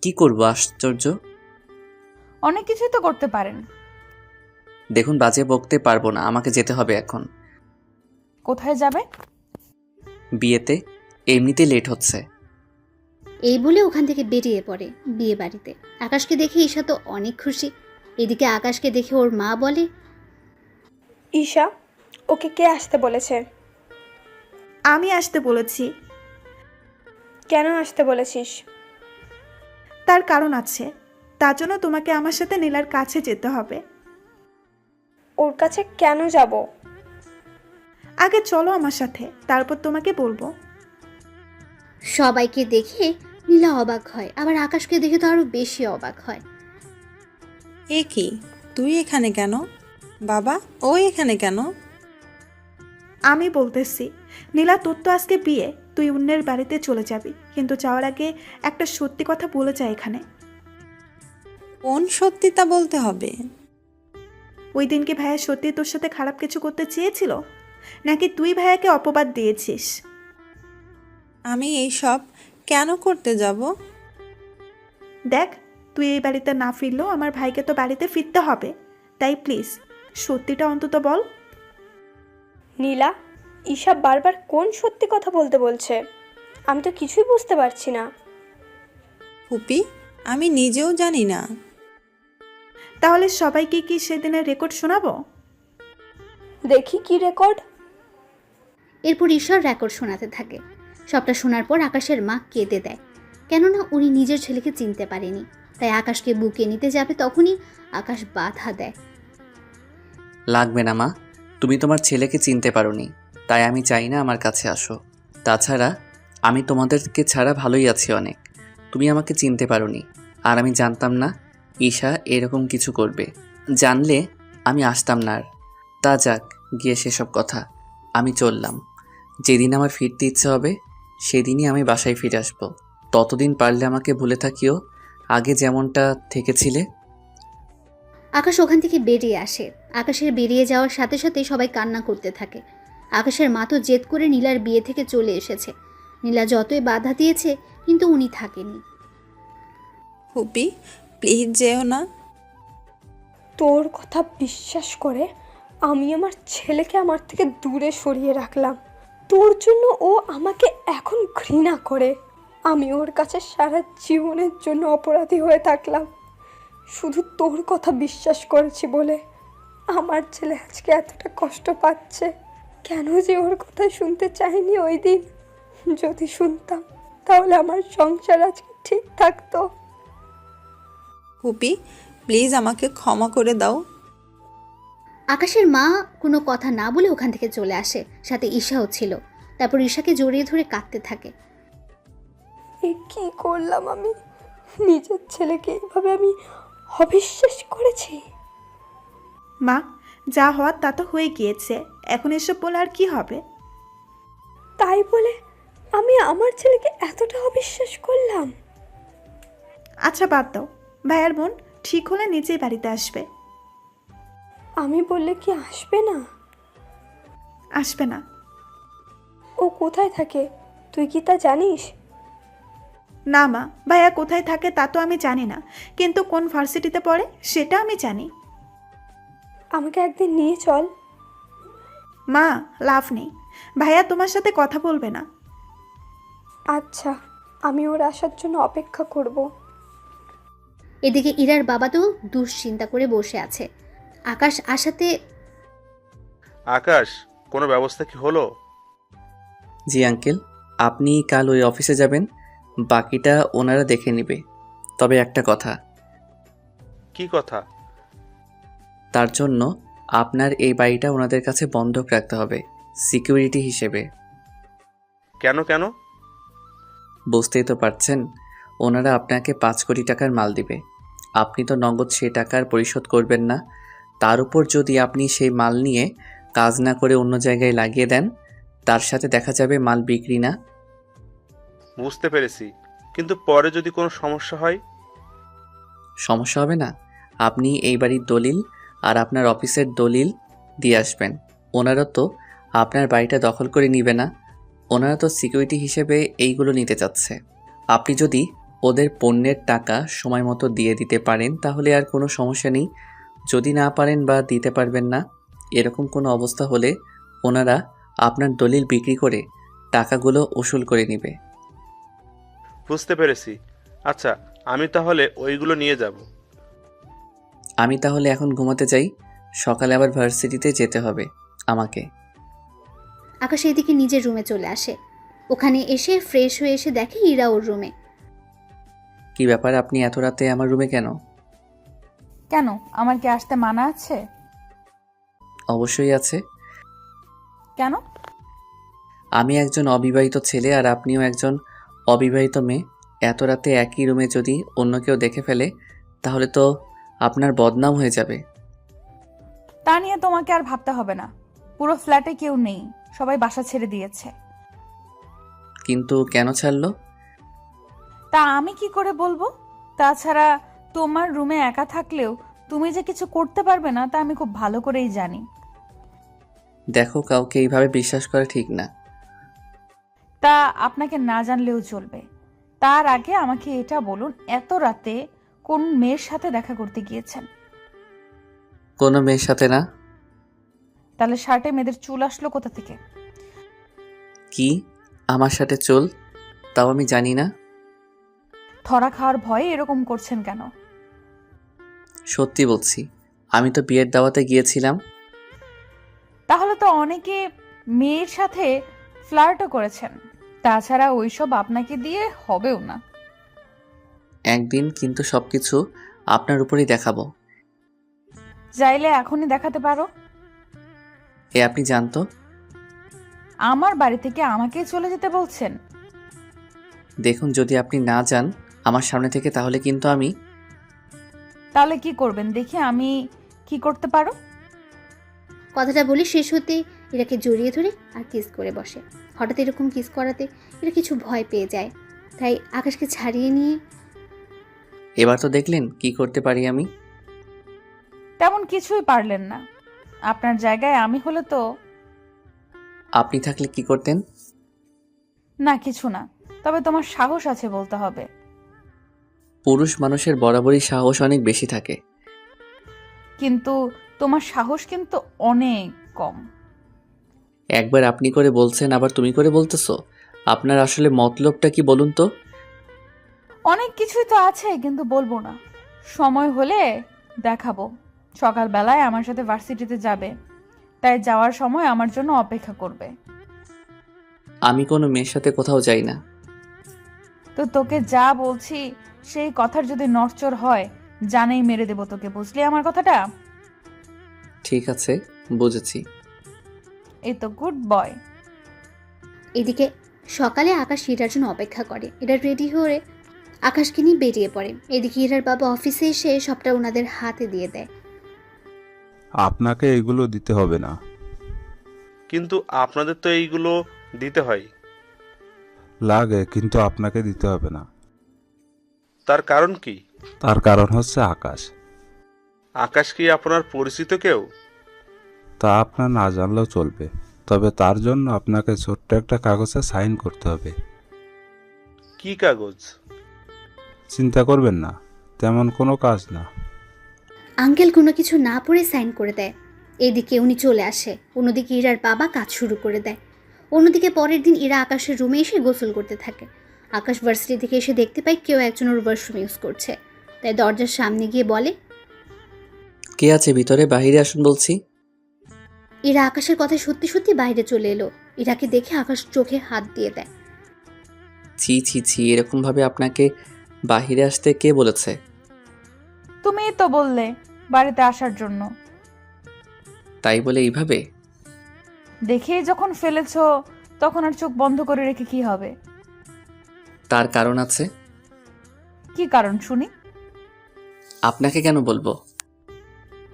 কি করব, আশ্চর্য। অনেক কিছুই তো করতে পারেন। দেখুন, বাজে বকতে পারবো না, আমাকে যেতে হবে এখন। কোথায় যাবে? বিয়েতে, এমনিতে লেট হচ্ছে। এই বলে ওখান থেকে বেরিয়ে পড়ে বিয়ে বাড়িতে। আকাশকে দেখে ঈশা তো অনেক খুশি। এদিকে আকাশকে দেখে ওর মা বলে, ঈশা, ওকে কে আসতে বলেছে? আমি আসতে বলেছি। কেন আসতে বলেছিস? তার কারণ আছে, তার জন্য তোমাকে আমার সাথে নীলার কাছে যেতে হবে। ওর কাছে কেন যাব? আগে চলো আমার সাথে, তারপর তোমাকে বলবো। সবাইকে দেখে নীলা অবাক হয়, আবার আকাশকে দেখে তো আরো বেশি অবাক হয়। এ কি, তুই এখানে কেন? বাবা, ও এখানে কেন? আমি বলতেছি, নীলা তোর তো আজকে বিয়ে, তুই অন্যের বাড়িতে চলে যাবি, কিন্তু যাওয়ার আগে একটা সত্যি কথা বলে যা এখানে। কোন সত্যিটা বলতে হবে? ওই দিন কি ভাইয়া সত্যি তোর সাথে খারাপ কিছু করতে চেয়েছিল, নাকি তুই ভাইয়াকে অপবাদ দিয়েছিস? আমি এইসব কেন করতে যাব? দেখ, তুই এই বাড়িতে না ফিরলেও আমার ভাইকে তো বাড়িতে ফিরতে হবে, তাই প্লিজ সত্যিটা অন্তত বল। নীলা, ঈশা বারবার কোন সত্যি কথা বলতে বলছে? আমি তো কিছুই বুঝতে পারছি না। ফুপি, আমি নিজেও জানি না। তাহলে সবাইকে কি সেদিনের রেকর্ড শোনাবো? দেখি কি রেকর্ড। এরপর ঈশ্বর রেকর্ড শোনাতে থাকে। সবটা শোনার পর আকাশের মা কেঁদে দেয়, কেননা উনি নিজের ছেলেকে চিনতে পারেনি। তাই আকাশকে বুকে নিতে যাবে, তখনই আকাশ বাধা দেয়। লাগবে না মা, তুমি তোমার ছেলেকে চিনতে পারোনি, তাই আমি চাই না আমার কাছে আসো। তাছাড়া আমি তোমাদেরকে ছাড়া ভালোই আছি অনেক। তুমি আমাকে চিনতে পারোনি, আর আমি জানতাম না ঈশা এরকম কিছু করবে। জানলে আমি আসতাম না আর। তা যাক গিয়ে সেসব কথা, আমি চললাম। যেদিন আমার ফিরতে ইচ্ছে হবে সেদিনই আমি বাসায় ফিরে আসবো। ততদিন পারলে আমাকে ভুলে থাকিও, আগে যেমনটা থেকেছিলে। আকাশ ওখান থেকে বেরিয়ে আসে। আকাশের বেরিয়ে যাওয়ার সাথে সাথে সবাই কান্না করতে থাকে। আকাশের মা তো জেদ করে নীলার বিয়ে থেকে চলে এসেছে। নীলা যতই বাধা দিয়েছে, কিন্তু উনি থাকেনি। ফুপি, প্লিজ যেও না। তোর কথা বিশ্বাস করে আমি আমার ছেলেকে আমার থেকে দূরে সরিয়ে রাখলাম। তোর জন্য ও আমাকে এখন ঘৃণা করে। আমি ওর কাছে সারা জীবনের জন্য অপরাধী হয়ে থাকলাম, শুধু তোর কথা বিশ্বাস করেছি বলে। আমার ছেলে আজকে এতটা কষ্ট পাচ্ছে, কেন যে ওর কথা শুনতে চাইনি ওই দিন। যদি শুনতাম তাহলে আমার সংসার আজকে ঠিক থাকতো। ফুপি, প্লিজ আমাকে ক্ষমা করে দাও। আকাশের মা কোনো কথা না বলে ওখান থেকে চলে আসে, সাথে ঈশাও ছিল। তারপর ঈশাকে জড়িয়ে ধরে কাঁদতে থাকে। এ কি করলাম আমি? নিজের ছেলেকে এইভাবে আমি অবিশ্বাস করেছি। মা, যা হওয়ার তা তো হয়ে গিয়েছে, এখন এসব বলে আর কি হবে? তাই বলে আমি আমার ছেলেকে এতটা অবিশ্বাস করলাম? আচ্ছা বাদ দাও, ভাইয়ার বোন ঠিক হলে নিজেই বাড়িতে আসবে। আমি বললে কি আসবে না? আসবে না। ও কোথায় থাকে তুই কি তা জানিস? না মা, ভাইয়া কোথায় থাকে তা তো আমি জানি না, কিন্তু কোন ভার্সিটিতে পড়ে সেটা আমি জানি। আমাকে একদিন নিয়ে চল। মা, লাভ নেই, ভাইয়া তোমার সাথে কথা বলবে না। আচ্ছা, আমি ওর আসার জন্য অপেক্ষা করব। এদিকে ইরার বাবা তো দুশ্চিন্তা করে বসে আছে। আকাশ আসাতে। আকাশ, কোনো ব্যবস্থা কি হলো? জি আঙ্কেল, আপনি কাল ওই অফিসে যাবেন, বাকিটা ওনারা দেখে নেবে। তবে একটা কথা। কি কথা? তার জন্য আপনার এই বাড়িটা ওনাদের কাছে বন্ধক রাখতে হবে, সিকিউরিটি হিসেবে। কেন কেন? বুঝতেই তো পারছেন, ওনারা আপনাকে 5 কোটি টাকার মাল দিবে। আপনি তো নগদ সে টাকার পরিশোধ করবেন না। তার উপর যদি আপনি সেই মাল নিয়ে কাজ না করে অন্য জায়গায় লাগিয়ে দেন, তার সাথে দেখা যাবে মাল বিক্রি না। বুঝতে পেরেছি, কিন্তু পরে যদি কোনো সমস্যা হয়? সমস্যা হবে না। আপনি এই বাড়ির দলিল আর আপনার অফিসের দলিল দিয়ে আসবেন। ওনারা তো আপনার বাড়িটা দখল করে নিবে না, ওনারা তো সিকিউরিটি হিসেবে এইগুলো নিতে চাচ্ছে। আপনি যদি ওদের পণ্যের টাকা সময় মতো দিয়ে দিতে পারেন তাহলে আর কোনো সমস্যা নেই। যদি না পারেন বা দিতে পারবেন না, এরকম কোনো অবস্থা হলে ওনারা আপনার দলিল বিক্রি করে টাকাগুলো উসুল করে নেবে। বুঝতে পেরেছি। আচ্ছা, আমি তাহলে ওইগুলো নিয়ে যাব। আমি তাহলে এখন ঘুমাতে যাই, সকালে আবার ভার্সিটিতে যেতে হবে আমাকে। আকাশ এদিকে নিজের রুমে চলে আসে। ওখানে এসে ফ্রেশ হয়ে এসে দেখে ইরা ওর রুমে। কি ব্যাপার, আপনি এত রাতে আমার রুমে কেন? কেন, আমার কি আসতে মানা আছে? অবশ্যই আছে। কেন? আমি একজন অবিবাহিত ছেলে আর আপনিও একজন অবিবাহিত মেয়ে। এত রাতে একই রুমে যদি অন্য কেউ দেখে ফেলে তাহলে তো আপনার বদনাম হয়ে যাবে। তা নিয়ে তোমাকে আর ভাবতে হবে না। পুরো ফ্ল্যাটে কেউ নেই, সবাই বাসা ছেড়ে দিয়েছে। কিন্তু কেন ছাড়লো? তা আমি কি করে বলবো? তাছাড়া তোমার রুমে একা থাকলেও তুমি যে কিছু করতে পারবে না তা আমি খুব ভালো করেই জানি। দেখো, কাউকে এইভাবে বিশ্বাস করা ঠিক না। তা আপনাকে না জানলেও চলবে। তার আগে আমাকে এটা বলুন, এত রাতে কোন মেয়ের সাথে দেখা করতে গিয়েছেন? কোনো মেয়ের সাথে না। তাহলে শার্টে মেয়েদের চুল আসলো কোথা থেকে? কি? আমার সাথে চুল? তাও আমি জানি না। ধরা খাওয়ার ভয়ে এরকম করছেন কেন? সত্যি বলছি, আমি তো বিয়ের দাওয়াতে গিয়েছিলাম। তাহলে তো অনেকে মেয়ের সাথে ফ্লার্টও করেছেন। তাছাড়া ওইসব আপনাকে দিয়ে হবেও না। একদিন কিন্তু সবকিছু আপনার উপরেই দেখাবো। চাইলে এখনই দেখাতে পারো। এ আপনি জানতো? আমার বাড়ি থেকে আমাকেই চলে যেতে বলছেন? দেখুন, যদি আপনি না যান আমার সামনে থেকে, তাহলে কিন্তু আমি। তাহলে কি করবেন দেখি আমি কি করতে পারো। কথাটা বলে শেষ হতে এরাকে জড়িয়ে ধরে আর কিস করে বসে। হঠাৎ এরকম কিস করাতে এরা কিছু ভয় পেয়ে যায়, তাই আকাশকে ছাড়িয়ে নিয়ে এবার তো দেখলেন কি করতে পারি আমি। তেমন কিছুই পারলেন না। আপনার জায়গায় আমি হলে তো। আপনি থাকলে কি করতেন? না, কিছু না। তবে তোমার সাহস আছে বলতে হবে। পুরুষ মানুষের বরাবরই সাহস অনেক বেশি থাকে। কিন্তু তোমার সাহস কিন্তু অনেক কম। একবার আপনি করে বলছেন, আবার তুমি করে বলতেছো। আপনার আসলে মতলবটা কি বলুন তো? অনেক কিছুই তো আছে, কিন্তু বলবো না। সময় হলে দেখাবো। সকালবেলায় আমার সাথে ভার্সিটিতে যাবে, তাই যাওয়ার সময় আমার জন্য অপেক্ষা করবে। আমি কোনো মেয়ের সাথে কোথাও যাই না। তো তোকে যা বলছি সেই কথার যদি নড়চড় হয়, জানেই মেরে দেবো তোকে, বুঝলি আমার কথাটা? ঠিক আছে, বুঝেছি। এই তো গুড বয়। এদিকে সকালে আকাশ ইরার জন্য অপেক্ষা করে। এরা রেডি হয়ে আকাশকে নিয়ে বেরিয়ে পড়ে। এদিকে ইরার বাবা অফিসে এসে সবটা ওনাদের হাতে দিয়ে দেয়। আপনাকে এগুলো দিতে হবে না। কিন্তু আপনাদের তো এইগুলো দিতে হয়। লাগে, কিন্তু আপনাকে দিতে হবে না। তার কারণ কি? তার কারণ হচ্ছে আকাশ। আকাশ কি আপনার পরিচিত কেউ? তা আপনার না জানলেও চলবে, তবে তার জন্য আপনাকে ছোট্ট একটা কাগজে সাইন করতে হবে। কি কাগজ? চিন্তা করবেন না, তেমন কোনো কাজ না। আঙ্কেল কোনো কিছু না পড়ে সাইন করে দেয়। এদিকে উনি চলে আসে, অন্যদিকে ইরার বাবা কাজ শুরু করে দেয়। অন্যদিকে পরের দিন ইরা আকাশের রুমে এসে গোসল করতে থাকে। আকাশ ভার্সিটি থেকে এসে দেখতে পায় কেউ একজন ওর ওয়াশরুম ইউজ করছে, তাই দরজার সামনে গিয়ে বলে, কে আছে ভিতরে? বাইরে আসুন বলছি। ইরা আকাশের কথায় সত্যি সত্যি বাইরে চলে এলো। ইরাকে দেখে আকাশ চোখে হাত দিয়ে দেয়। ছি ছি ছি, এরকম ভাবে আপনাকে বাহিরে আসতে কে বলেছে? তুমিই তো বললে বাড়িতে আসার জন্য। তাই বলে এইভাবে? দেখেই যখন ফেলেছো তখন আর চোখ বন্ধ করে রেখে কি হবে? তার কারণ আছে। কি কারণ শুনি? আপনাকে কেন বলবো?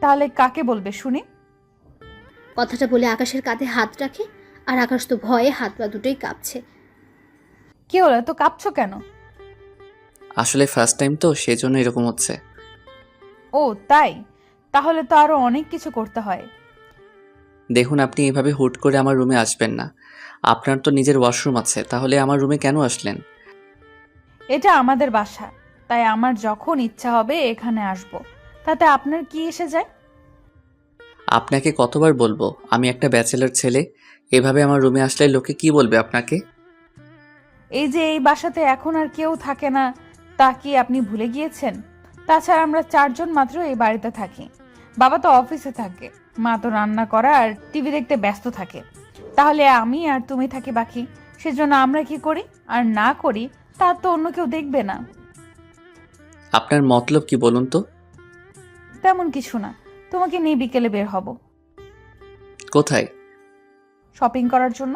তাহলে কাকে বলবে শুনি? কথাটা বলে আকাশের কাঁধে হাত রাখে, আর আকাশ তো ভয়ে হাত পা দুটোই কাঁপছে। কি হলো, তো কাঁপছো কেন? আসলে ফার্স্ট টাইম তো, সেজন্য এরকম হচ্ছে। ও তাই? তাহলে তো আরো অনেক কিছু করতে হয়। দেখুন, আপনি এভাবে হুট করে আমার রুমে আসবেন না। আপনার তো নিজের ওয়াশরুম আছে, তাহলে আমার রুমে কেন আসলেন? এটা আমাদের বাসা, তাই আমার যখন ইচ্ছা হবে এখানে আসব। তাতে আপনার কি এসে যায়? আপনাকে কতবার বলবো আমি একটা ব্যাচেলর ছেলে? এভাবে আমার রুমে আসলে লোকে কি বলবে আপনাকে? এই যে এই বাসাতে এখন আর কেউ থাকে না, তা কি আপনি ভুলে গিয়েছেন? তাছাড়া আমরা 4 জন মাত্র এই বাড়িতে থাকি। বাবা তো অফিসে থাকে, মা তো রান্না করা আর টিভি দেখতে ব্যস্ত থাকে। তাহলে আমি আর তুমি থাকি বাকি। সেজন্য আমরা কি করি আর না করি তা তো অন্য কেউ দেখবে না। আপনার মতলব কি বলুন তো? তেমন কিছু না, তোমাকে নিয়ে বিকেলে বের হব। কোথায়? শপিং করার জন্য।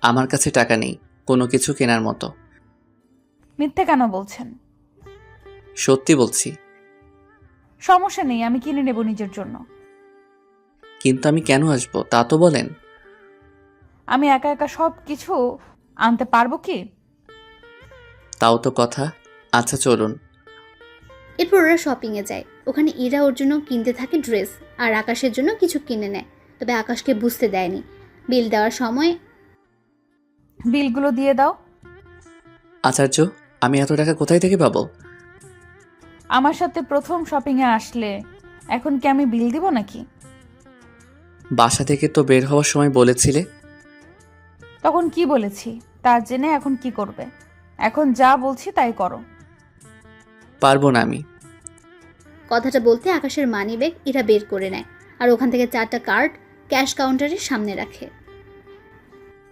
আমার কাছে টাকা নেই কোনো কিছু কেনার মতো। মিথ্যে কেন বলছেন? সত্যি বলছি। সমস্যা নেই, আমি কিনে নেব নিজের জন্য। কিন্তু আমি কেন আসবো তা তো বলেন। আমি একা একা সব কিছু আনতে পারবো কি? তাও তো কথা। আচ্ছা চলুন। এরপর ওরা শপিংয়ে যায়। ওখানে ইরা ওর জন্য কিনতে থাকে ড্রেস, আর আকাশের জন্য কিছু কিনে নেয়। তবে আকাশকে বুঝতে দেয়নি। বিল দেওয়ার সময় বিলগুলো দিয়ে দাও। আচার্য, আমি এত টাকা কোথায় থেকে পাবো? আমার সাথে প্রথম শপিংয়ে আসলে, এখন কি আমি বিল দিব নাকি? বাসা থেকে তো বের হওয়ার সময় বলেছিলে। তখন কি বলেছি তা জেনে এখন কি করবে? এখন যা বলছি তাই করো। পারবো না আমি। কথাটা বলতে আকাশের মানি ব্যাগ ইরা বের করে নেয়, আর ওখান থেকে 4টা কার্ড ক্যাশ কাউন্টারের সামনে রাখে।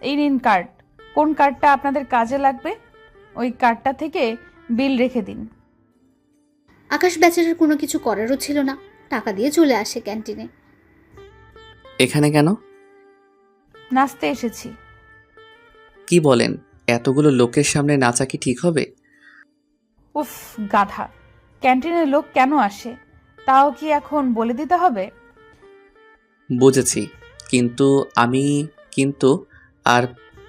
এই নিন কার্ড। কোন কার্ডটা আপনাদের কাজে লাগবে ওই কার্ডটা থেকে বিল রেখে দিন। আকাশ বেচারার কোনো কিছু করারও ছিল না, টাকা দিয়ে চলে আসে ক্যান্টিনে। এখানে কেন? নাচতে এসেছি। কি বলেন? এতগুলো লোকের সামনে নাচা কি ঠিক হবে? উফ গাধা, ক্যান্টিনের লোক কেন আসে তাও কি এখন বলে দিতে হবে? বুঝেছি, কিন্তু আমি আর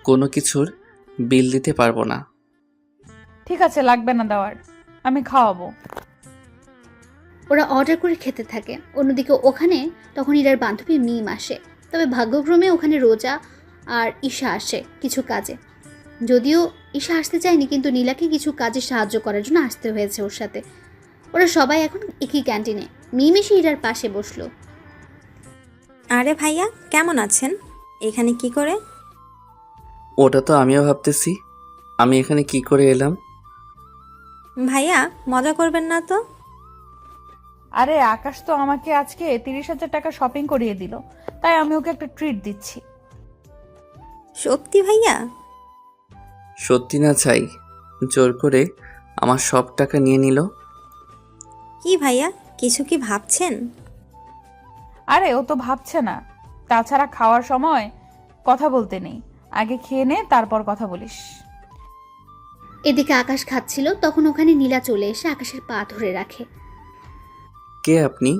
কোনো কিছুর বিল দিতে পারবো না। ঠিক আছে, লাগবে না দেওয়ার, আমি খাওয়াবো। ওরা অর্ডার করে খেতে থাকে। অন্যদিকে ওখানে তখন ইরার বান্ধবী মিম আসে। তবে ভাগ্যক্রমে ওখানে রোজা আর ঈশা আসে কিছু কাজে। যদিও ঈশা আসতে চায়নি, কিন্তু নীলাকে কিছু কাজে সাহায্য করার জন্য আসতে হয়েছে ওর সাথে। ওরা সবাই এখন একই ক্যান্টিনে। মিম এসে ইরার পাশে বসলো। আরে ভাইয়া, কেমন আছেন? এখানে কি করে? ওটা তো আমিও ভাবতেছি, আমি এখানে কি করে এলাম। ভাইয়া, মজা করবেন না তো? আরে আকাশ তো আমাকে আজকে 30,000 টাকা শপিং করিয়ে দিল, তাই আমি ওকে একটা ট্রিট দিচ্ছি। সত্যি ভাইয়া? সত্যি না চাই, জোর করে আমার সব টাকা নিয়ে নিল। কি ভাইয়া, কিছু কি ভাবছেন? আরে ও তো ভাবছে না। তাছাড়া খাওয়ার সময় কথা বলতে নেই, আগে খেয়ে নে তারপর কথা বলিস। এদিকে আকাশ খাচ্ছিল, তখন ওখানে নীলা চলে এসে আকাশের পা ধরে রাখে। কে আপনি?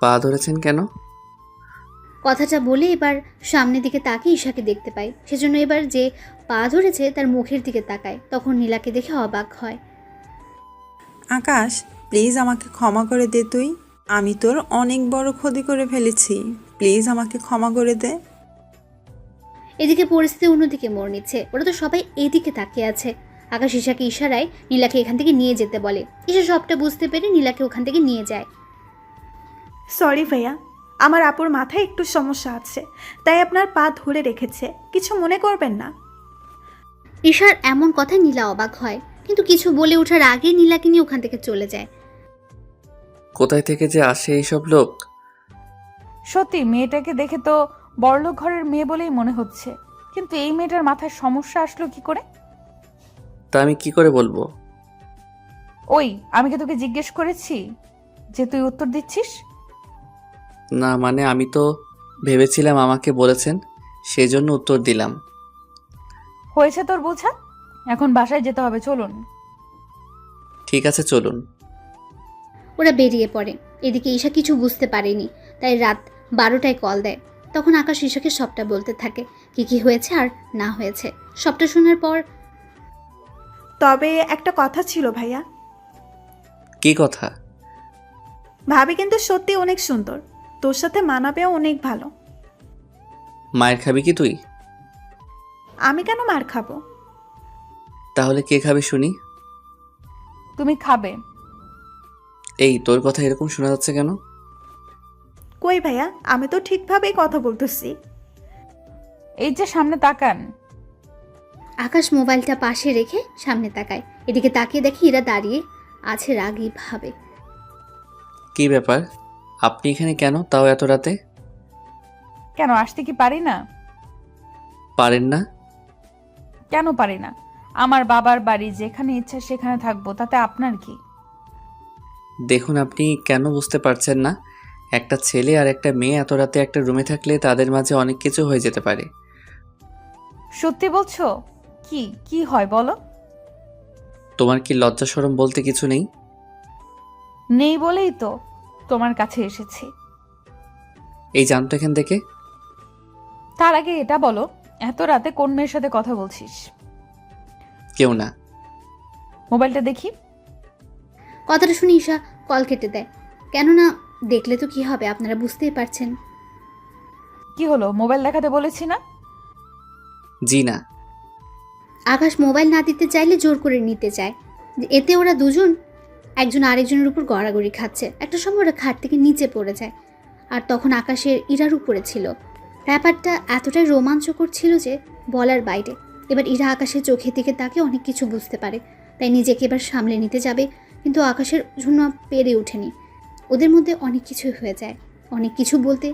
পা ধরেছেন কেন? কথাটা বলে এবার সামনের দিকে তাকিয়ে ঈশাকে দেখতে পায়। সেজন্য এবার যে পা ধরেছে তার মুখের দিকে তাকায়। তখন নীলাকে দেখে অবাক হয়। আকাশ, প্লিজ আমাকে ক্ষমা করে দে তুই। আমি তোর অনেক বড় ক্ষতি করে ফেলেছি। প্লিজ আমাকে ক্ষমা করে দে। এদিকে পরিস্থিতি অন্যদিকে মোড় নিচ্ছে। ওরা তো সবাই এদিকে তাকিয়ে আছে। আকাশ ঈশাকে ইশারায় নীলাকে এখান থেকে নিয়ে যেতে বলে। ঈশা সবটা বুঝতে পেরে নীলাকে ওখান থেকে নিয়ে যায়। সরি ভাইয়া, আমার আপুর মাথায় একটু সমস্যা আছে, তাই আপনার পা ধরে রেখেছে, কিছু মনে করবেন না। ঈশার এমন কথায় নীলা অবাক হয়, কিন্তু কিছু বলে ওঠার আগে নীলাকে নিয়ে ওখান থেকে চলে যায়। কোথায় থেকে যে আসে এইসব লোক? সত্যি মেয়েটাকে দেখে তো বড়লোক ঘরের মেয়ে বলেই মনে হচ্ছে, কিন্তু এই মেয়েটার মাথায় সমস্যা আসলো কি করে? তা আমি কি করে বলবো? ওই আমি কি তোকে জিজ্ঞেস করেছি যে তুই উত্তর দিচ্ছিস? না মানে আমি তো ভেবেছিলাম আমাকে বলেছেন, সেজন্য উত্তর দিলাম। হয়েছে তোর বোঝা, এখন বাসায় যেতে হবে, চলুন। ঠিক আছে চলুন। ওরা বেরিয়ে পড়ে। এদিকে ঈশা কিছু বুঝতে পারেনি, তাই রাত 12টায় কল দেয়। তখন আকাশ ঈশাকে সবটা বলতে থাকে, কি হয়েছে আর না হয়েছে। সবটা শোনার পর, তবে একটা কথা ছিল ভাইয়া। কি কথা? ভাবি কিন্তু সত্যি অনেক সুন্দর, তোর সাথে মানাবেও অনেক ভালো। মায়ের খাবি কি তুই? আমি কেন মার খাবো? তাহলে কে খাবে শুনি? তুমি খাবে। এই তোর কথা এরকম শোনা যাচ্ছে কেন? কই ভাইয়া, আমি তো ঠিকভাবেই কথা বলতেছি। এই যে সামনে তাকান। আকাশ মোবাইলটা পাশে রেখে সামনে তাকায়। এদিকে তাকিয়ে দেখে ইরা দাঁড়িয়ে আছে রাগী ভাবে। কি ব্যাপার, আপনি এখানে কেন, তাও এত রাতে? কেন আসতে কি পারি না? পারেন না? কেন পারি না? আমার বাবার বাড়ি, যেখানে ইচ্ছা সেখানে থাকবো, তাতে আপনার কি? দেখুন, আপনি কেন বুঝতে পারছেন না? একটা ছেলে আর একটা মেয়ে এত রাতে একটা রুমে থাকলে তাদের মাঝে অনেক কিছু হয়ে যেতে পারে। সত্যি বলছো? কি কি হয় বলো? তোমার কি লজ্জা শরম বলতে কিছু নেই? নেই বলেই তো তোমার কাছে এসেছি। এই জানতো এখান থেকে। তার আগে এটা বলো, এত রাতে কোন মেয়ের সাথে কথা বলছিস? কেউ না। মোবাইলটা দেখি। কথাটা শুনে ঈশা কল কেটে দেয়। কেননা দেখলে তো কি হবে, আপনারা বুঝতেই পারছেন। কি হলো, মোবাইল দেখাতে বলেছি না? জি না। আকাশ মোবাইল না দিতে চাইলে জোর করে নিতে চায়। এতে ওরা দুজন একজন আরেকজনের উপর গড়াগড়ি খাচ্ছে। একটা সময় ওরা খাট থেকে নিচে পড়ে যায়। আর তখন আকাশের ইরার উপরে ছিল। ব্যাপারটা এতটাই রোমাঞ্চকর ছিল যে বলার বাইরে। এবার ইরা আকাশের চোখের দিকে তাকে অনেক কিছু বুঝতে পারে, তাই নিজেকে এবার সামলে নিতে যাবে, কিন্তু আকাশের জন্য পেরে ওঠেনি। ওদের মধ্যে অনেক কিছু হয়ে যায়। অনেক কিছু বলতে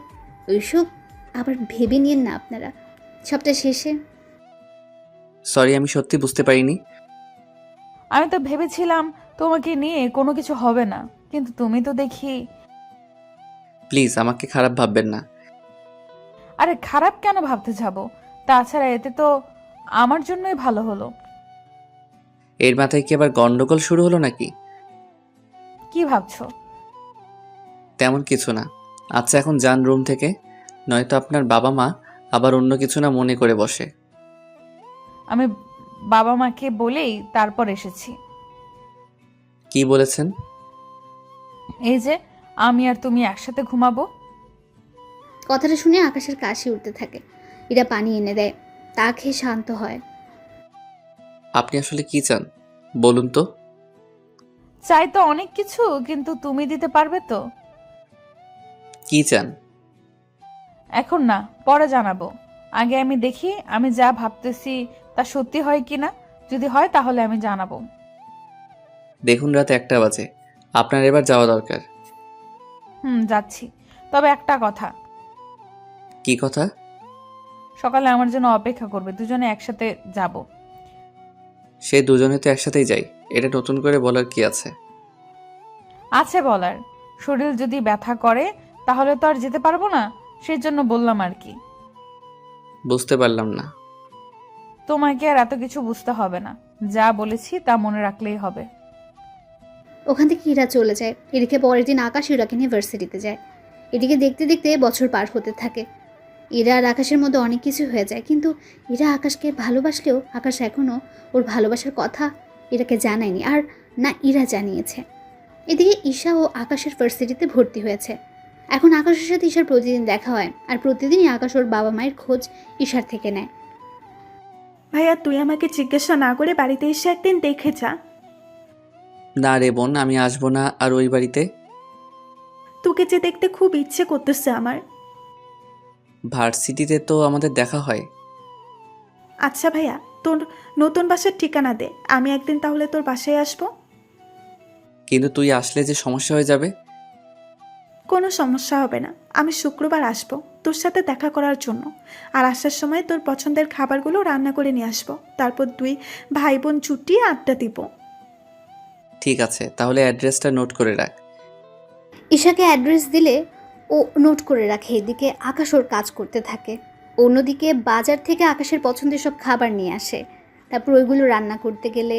ওইসব আবার ভেবে নিয়েন না আপনারা। সবটা শেষে সরি, আমি সত্যি বুঝতে পারিনি। আমি তো ভেবেছিলাম তোমাকে নিয়ে কোনো কিছু হবে না, কিন্তু তুমি তো দেখি। প্লিজ আমাকে খারাপ ভাববেন না। আরে খারাপ কেন ভাবতে যাব? তাছাড়া এতে তো আমার জন্যই ভালো হলো। এর মাথায় কি আবার গন্ডগোল শুরু হলো নাকি? কি ভাবছো? তেমন কিছু না। আচ্ছা এখন যান রুম থেকে, নয়তো আপনার বাবা মা আবার অন্য কিছু না মনে করে বসে। আমি বাবা মাকে বলেই তারপর এসেছি। কি বলেছেন? এই যে আমি আর তুমি একসাথে ঘুমাবো। কথাটা শুনে আকাশের কাশি উঠতে থাকে। ইরা পানি এনে দেয়, তা খেয়ে শান্ত হয়। আপনি আসলে কি চান বলুন তো? চাই তো অনেক কিছু, কিন্তু তুমি দিতে পারবে তো? কি চান? এখন না, পরে জানাবো। আগে আমি দেখি আমি যা ভাবতেছি তা সত্যি হয় কিনা। যদি হয় তাহলে আমি জানাবো। দেখুন রাত 1টা বাজে, আপনার এবার যাওয়া দরকার। যাচ্ছি। তবে একটা কথা। কি কথা? সকালে আমার জন্য অপেক্ষা করবে, দুজনে একসাথে যাব। সে দুজনে তো একসাথেই যাই, এটা নতুন করে বলার কি আছে? আছে বলার। শরীর যদি ব্যথা করে তাহলে তো আর যেতে পারবো না, সেজন্য বললাম আর কি। বুঝতে পারলাম না। তোমাকে আর এত কিছু বুঝতে হবে না, যা বলেছি তা মনে রাখলেই হবে। ওখান থেকে ইরা চলে যায়। এদিকে পরের দিন আকাশ ইরাকে নিয়ে ভার্সিটিতে যায়। এদিকে দেখতে দেখতে বছর পার হতে থাকে। ইরা আর আকাশের মধ্যে অনেক কিছু হয়ে যায়, কিন্তু ইরা আকাশকে ভালোবাসলেও আকাশ এখনও ওর ভালোবাসার কথা ইরাকে জানায়নি, আর না ইরা জানিয়েছে। এদিকে ঈশা ও আকাশের ভার্সিটিতে ভর্তি হয়েছে। এখন আকাশের সাথে ঈশার প্রতিদিন দেখা হয়, আর প্রতিদিনই আকাশ ওর বাবা মায়ের খোঁজ ঈশার থেকে নেয়। ভাইয়া তুই আমাকে জিজ্ঞাসা না করে বাড়িতে এসে একদিন দেখে যা। না রে বোন, আমি আসবো না আর ওই বাড়িতে। তোকে যে দেখতে খুব ইচ্ছে করতেছে আমার। ভার্সিটিতে তো আমাদের দেখা হয়। আচ্ছা ভাইয়া, তোর নতুন বাসার ঠিকানা দে, আমি একদিন তাহলে তোর বাসায় আসবো। কিন্তু তুই আসলে যে সমস্যা হয়ে যাবে। কোনো সমস্যা হবে না, আমি শুক্রবার আসবো তোর সাথে দেখা করার জন্য। আর আসার সময় তোর পছন্দের খাবারগুলো রান্না করে নিয়ে আসবো, তারপর দুই ভাই বোন চুটিয়ে আড্ডা দিব। ঠিক আছে, তাহলে অ্যাড্রেসটা নোট করে রাখ। ঈশাকে অ্যাড্রেস দিলে ও নোট করে রাখে। এদিকে আকাশ ওর কাজ করতে থাকে। অন্যদিকে বাজার থেকে আকাশের পছন্দের সব খাবার নিয়ে আসে, তারপর ওইগুলো রান্না করতে গেলে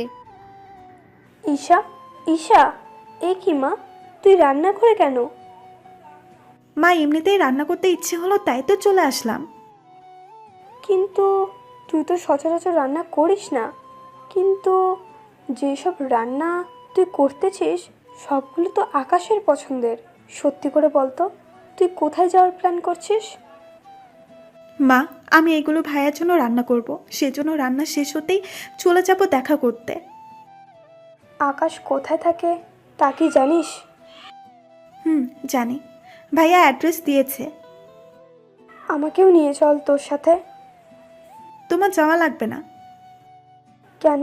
ঈশা, ঈশা, এ কি মা, তুই রান্না করে কেন? মা এমনিতেই রান্না করতে ইচ্ছে হলো, তাই তো চলে আসলাম। কিন্তু তুই তো সচরাচর রান্না করিস না। কিন্তু যেসব রান্না তুই করতেছিস সবগুলো তো আকাশের পছন্দের। সত্যি করে বলতো, তুই কোথায় যাওয়ার প্ল্যান করছিস? মা আমি এগুলো ভাইয়ার জন্য রান্না করব, সেজন্য রান্না শেষ হতেই চলে যাব দেখা করতে। আকাশ কোথায় থাকে তা কি জানিস? জানি, ভাইয়া অ্যাড্রেস দিয়েছে। আমাকেও নিয়ে চল তোর সাথে। তোমার যাওয়া লাগবে না। কেন?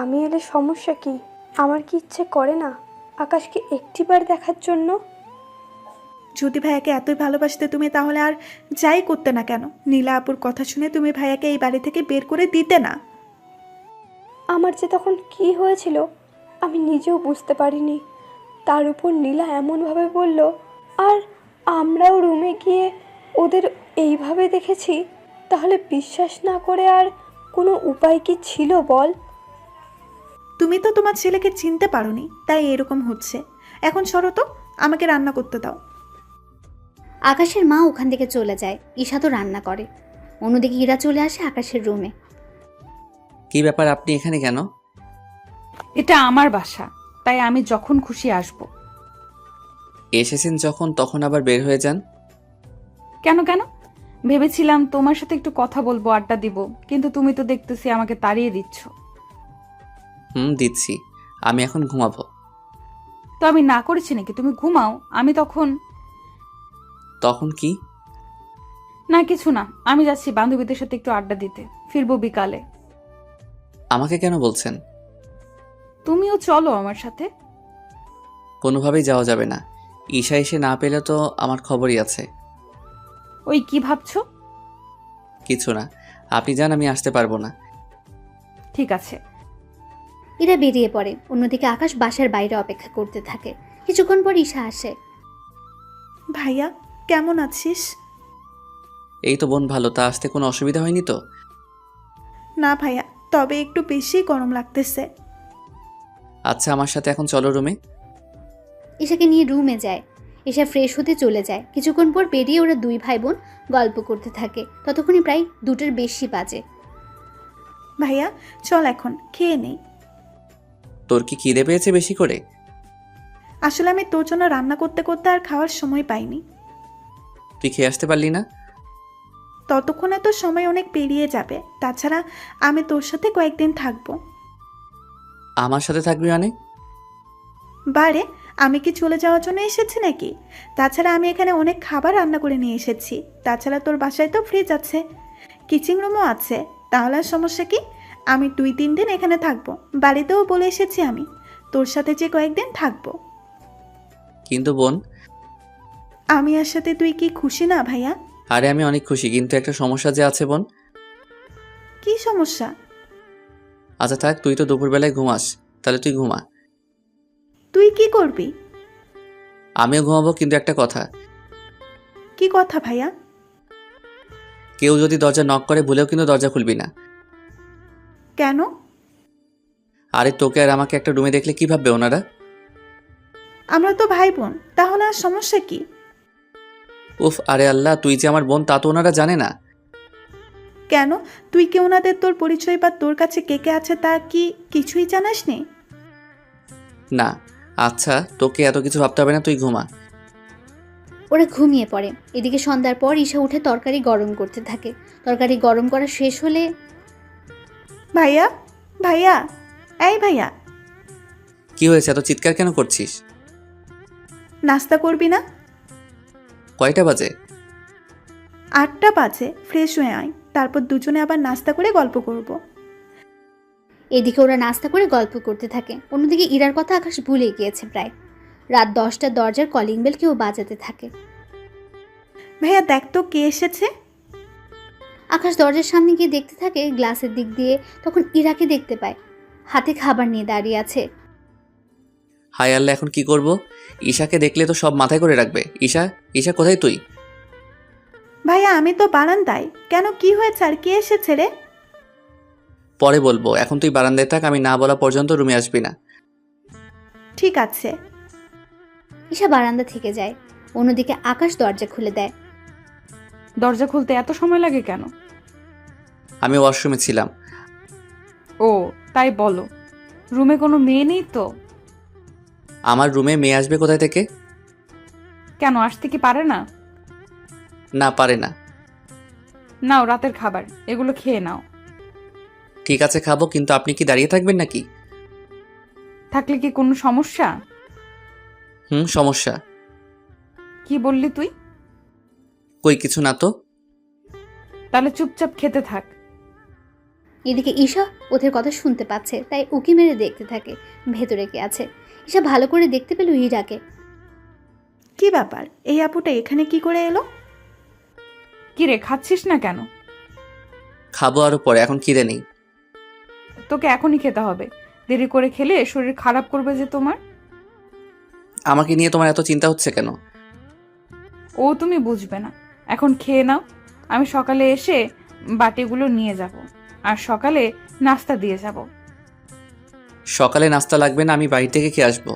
আমি এলে সমস্যা কি? আমার কি ইচ্ছে করে না আকাশকে একটিবার দেখার জন্য? যদি ভাইয়াকে এতই ভালোবাসতে তুমি, তাহলে আর যাই করতে না কেন। নীলা আপুর কথা শুনে তুমি ভাইয়াকে এই বাড়ি থেকে বের করে দিতে না। আমার যে তখন কি হয়েছিল আমি নিজেও বুঝতে পারিনি। তার উপর নীলা এমনভাবে বলল, আর আমরাও রুমে গিয়ে ওদের এইভাবে দেখেছি। তাহলে বিশ্বাস না করে আর কোনো উপায় কি ছিল বল? তুমি তো তোমার ছেলেকে চিনতে পারোনি, তাই এরকম হচ্ছে। এখন সরো তো, আমাকে রান্না করতে দাও। আকাশের মা ওখান থেকে চলে যায়। ঈশা তো রান্না করে। অন্যদিকে ইরা চলে আসে আকাশের রুমে। কি ব্যাপার, আপনি এখানে কেন? এটা আমার বাসা, তাই আমি যখন খুশি আসব। এসেছেন যখন তখন আবার বের হয়ে যান। কেন কেন? ভেবেছিলাম তোমার সাথে একটু কথা বলবো, আড্ডা দিব, কিন্তু তুমি তো দেখতেছি আমাকে তাড়িয়ে দিচ্ছ। দিচ্ছি। আমি এখন ঘুমাবো। তো আমি না করেছি নাকি? তুমি ঘুমাও, আমি তখন। তখন কি? না কিছু না, আমি যাচ্ছি বান্ধবীদের সাথে একটু আড্ডা দিতে, ফিরবো বিকালে। আমাকে কেন বলছেন? তুমিও চলো আমার সাথে। কোনোভাবেই যাওয়া যাবে না। ঈশা এসে না পেলে তো আমার খবরই আছে। ওই কি ভাবছো? কিছু না, আপনি যান, আমি আসতে পারবো না। ঠিক আছে। এরা বেরিয়ে পড়ে। অন্যদিকে আকাশ বাসার বাইরে অপেক্ষা করতে থাকে। কিছুক্ষণ পর ঈশা আসে। ভাইয়া কেমন আছিস? এই তো বোন ভালো। তা আসতে কোনো অসুবিধা হয়নি তো? না ভাইয়া, তবে একটু বেশি গরম লাগতেছে। আচ্ছা, আমার সাথে এখন চলো রুমে। ঈশাকে নিয়ে রুমে যায়। ঈশা ফ্রেশ হতে চলে যায়। কিছুক্ষণ পর বেরিয়ে ওরা দুই ভাই বোন গল্প করতে থাকে। ততক্ষণে প্রায় 2টোর বেশি বাজে। ভাইয়া চল এখন খেয়ে নেই। তোর কি খিদে পেয়েছে বেশি করে? আসলে আমি তোর জন্য রান্না করতে করতে আর খাওয়ার সময় পাইনি। তুই খেয়ে আসতে পারলি না? ততক্ষণে তো সময় অনেক পেরিয়ে যাবে। তাছাড়া আমি তোর সাথে কয়েকদিন থাকবো। আমার সাথে থাকবি মানে? বারে, আমি কি চলে যাওয়ার জন্য এসেছি নাকি? তাছাড়া আমি এখানে অনেক খাবার রান্না করে নিয়ে এসেছি। তাছাড়া তোর বাসায় তো ফ্রিজ আছে, কিচেন রুমও আছে। তাহলে আর সমস্যা কি? আমি 2-3 দিন এখানে থাকবো। বাড়িতেও বলে এসেছি আমি তোর সাথে যে কয়েকদিন থাকবো। কিন্তু বোন। আমি আর সাথে তুই কি খুশি না ভাইয়া? আরে আমি অনেক খুশি, কিন্তু একটা সমস্যা যে আছে বোন। কি সমস্যা? আচ্ছা থাক, তুই তো দুপুরবেলায় ঘুমাস, তাহলে তুই ঘুমা। তুই কি করবি? আমিও ঘুমাবো, কিন্তু একটা কথা। কি কথা ভাইয়া? কেউ যদি দরজা নক করে ভুলেও কিন্তু দরজা খুলবি না। কেন? আরে তোকে আর আমাকে একটা রুমে দেখলে কি ভাববে ওনারা? আমরা তো ভাই বোন, তাহলে আর সমস্যা কি? উফ, আরে আল্লাহ, তুই যে আমার বোন তা তো ওনারা জানে না। কেন? তুই কি ওনাদের তোর পরিচয় বা তোর কাছে কে কে আছে তা কি কিছুই জানাস নি? না। আচ্ছা, তোকে এত কিছু ভাবতে হবে না, তুই ঘুমা। ওরা ঘুমিয়ে পড়ে। এদিকে সন্ধ্যার পর ঈশা উঠে তরকারি গরম করতে থাকে। তরকারি গরম করা শেষ হলে, ভাইয়া, ভাইয়া, এই ভাইয়া, কি হয়েছে, এত চিৎকার কেন করছিস? নাস্তা করবি না? কয়টা বাজে? 8টা বাজে। ফ্রেশ হয়ে আয়, তারপর দুজনে আবার নাস্তা করে গল্প করব। এদিকে ওরা নাস্তা করে গল্প করতে থাকে। অন্যদিকে ইরার কথা আকাশ ভুলে গিয়েছে প্রায়। রাত 10টা দরজার কলিং বেল কেউ বাজাতে থাকে। ভাইয়া দেখ তো কে এসেছে। আকাশ দরজার সামনে গিয়ে দেখতে থাকে গ্লাসের দিক দিয়ে। তখন ইরাকে দেখতে পায়, হাতে খাবার নিয়ে দাঁড়িয়ে আছে। হায় আল্লাহ, এখন কি করব? ঈশাকে দেখলে তো সব মাথায় করে রাখবে। ঈশা, ঈশা কোথায় তুই? ভাইয়া আমি তো বারান্দায়। কেন, কি হয়েছে আর কে এসেছে রে? পরে বলবো, এখন তুই বারান্দায় থাক, আমি না বলা পর্যন্ত রুমে আসবি না। ঠিক আছে। ঈশা বারান্দা থেকে যায়। অন্যদিকে আকাশ দরজা খুলে দেয়। দরজা খুলতে এত সময় লাগে কেন? আমি ওয়াশরুমে ছিলাম। ও তাই বলো। রুমে কোনো মেয়ে নেই তো? আমার রুমে মেয়ে আসবে কোথায় থেকে? কেন, আসতে কি পারে না? না, পারে না। নাও রাতের খাবার, এগুলো খেয়ে নাও। ঠিক আছে খাবো, কিন্তু আপনি কি দাঁড়িয়ে থাকবেন নাকি? থাকলে কি কোনো সমস্যা? সমস্যা। কি বললি তুই? কই কিছু না তো। তাহলে চুপচাপ খেতে থাক। এদিকে ঈশা ওদের কথা শুনতে পাচ্ছে, তাই উকি মেরে দেখতে থাকে ভেতরে কে আছে। ঈশা ভালো করে দেখতে পেল ইরাকে। কি ব্যাপার, এই আপুটা এখানে কি করে এলো? কি রে, খাচ্ছিস না কেন? খাবো আরো পরে, এখন খিদে নেই। তোকে এখনই খেতে হবে, দেরি করে খেলে শরীর খারাপ করবে যে তোমার। আমাকে নিয়ে তোমার এত চিন্তা হচ্ছে কেন? ও তুমি বুঝবে না, এখন খেয়ে নাও। আমি সকালে এসে বাটিগুলো নিয়ে যাব, আর সকালে নাস্তা দিয়ে যাব। সকালে নাস্তা লাগবে না, আমি বাড়ি থেকে খেয়ে আসবো।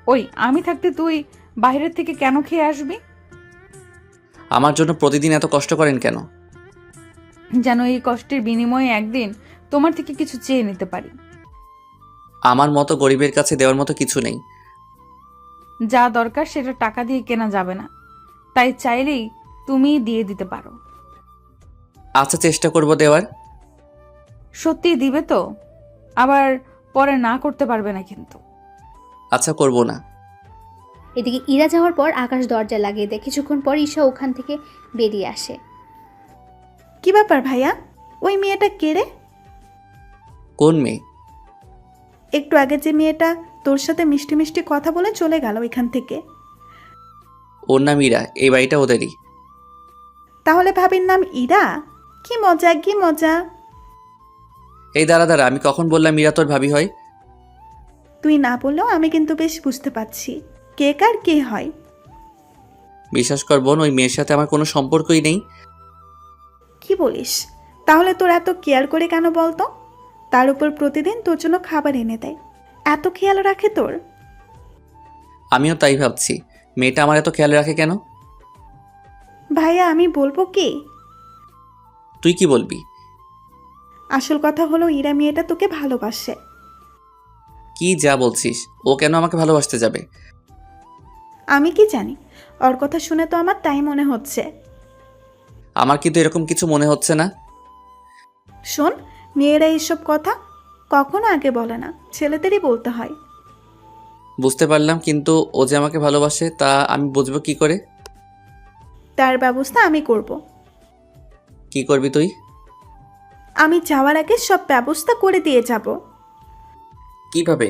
ওই আমি থাকতে তুই বাইরের থেকে কেন খেয়ে আসবি? আমার জন্য প্রতিদিন এত কষ্ট করেন কেন? যেন এই কষ্টের বিনিময়ে একদিন তোমার থেকে কিছু চেয়ে নিতে পারি। আমার মতো গরিবের কাছে দেওয়ার মতো কিছু নেই। যা দরকার সেটা টাকা দিয়ে কেনা যাবে না, তাই চাইলেই তুমি দিয়ে দিতে পারো। আচ্ছা, চেষ্টা করব দেওয়ার। সত্যি দিবে তো? আবার পরে না করতে পারবে না কিন্তু। আচ্ছা, করব না। এদিকে ইরা যাওয়ার পর আকাশ দরজা লাগিয়ে দেয়। কিছুক্ষণ পর ঈশা ওখান থেকে বেরিয়ে আসে। কি ব্যাপার ভাইয়া, ওই মেয়েটা কে রে? কোন মেয়ে? একটু আগে যে মেয়েটা তোর সাথে মিষ্টি মিষ্টি কথা বলে চলে গেল এখান থেকে। ওর নাম ইরা, এই বাড়িটা ওদেরই। তাহলে ভাবির নাম ইরা? কি মজা, কি মজা। এই দাঁড়া দাঁড়া, আমি কখন বললাম ইরা তোর ভাবি হয়? তুই না বললেও আমি কিন্তু বেশ বুঝতে পারছি কে কার কে হয়। বিশ্বাস কর বোন, ওই মেয়ের সাথে আমার কোনো সম্পর্কই নেই। কি বলিস? তাহলে তোর এত কেয়ার করে কেন বলতো? তার উপর প্রতিদিন তোর জন্য খাবার এনে দেয়, এত খেয়াল রাখে তোর? আমিও তাই ভাবছি, মেয়েটা আমার এত খেয়াল রাখে কেন? ভাইয়া আমি বলবো কি? তুই কি বলবি? আসল কথা হলো ইরা মেয়েটা তোকে ভালোবাসে। কি যা বলছিস? ও কেন আমাকে ভালোবাসতে যাবে? আমি কি জানি, ওর কথা শুনে তো আমার তাই মনে হচ্ছে। আমার কিন্তু এরকম কিছু মনে হচ্ছে না। শোন, মেয়েরা এইসব কথা কখনো আগে বলে না, ছেলেদেরই বলতে হয়। বুঝতে পারলাম, কিন্তু ও যে আমাকে ভালোবাসে তা আমি বুঝবো কি করে? তার ব্যবস্থা আমি করব। কি করবি তুই? আমি যাওয়ার আগে সব ব্যবস্থা করে দিয়ে যাব। কিভাবে?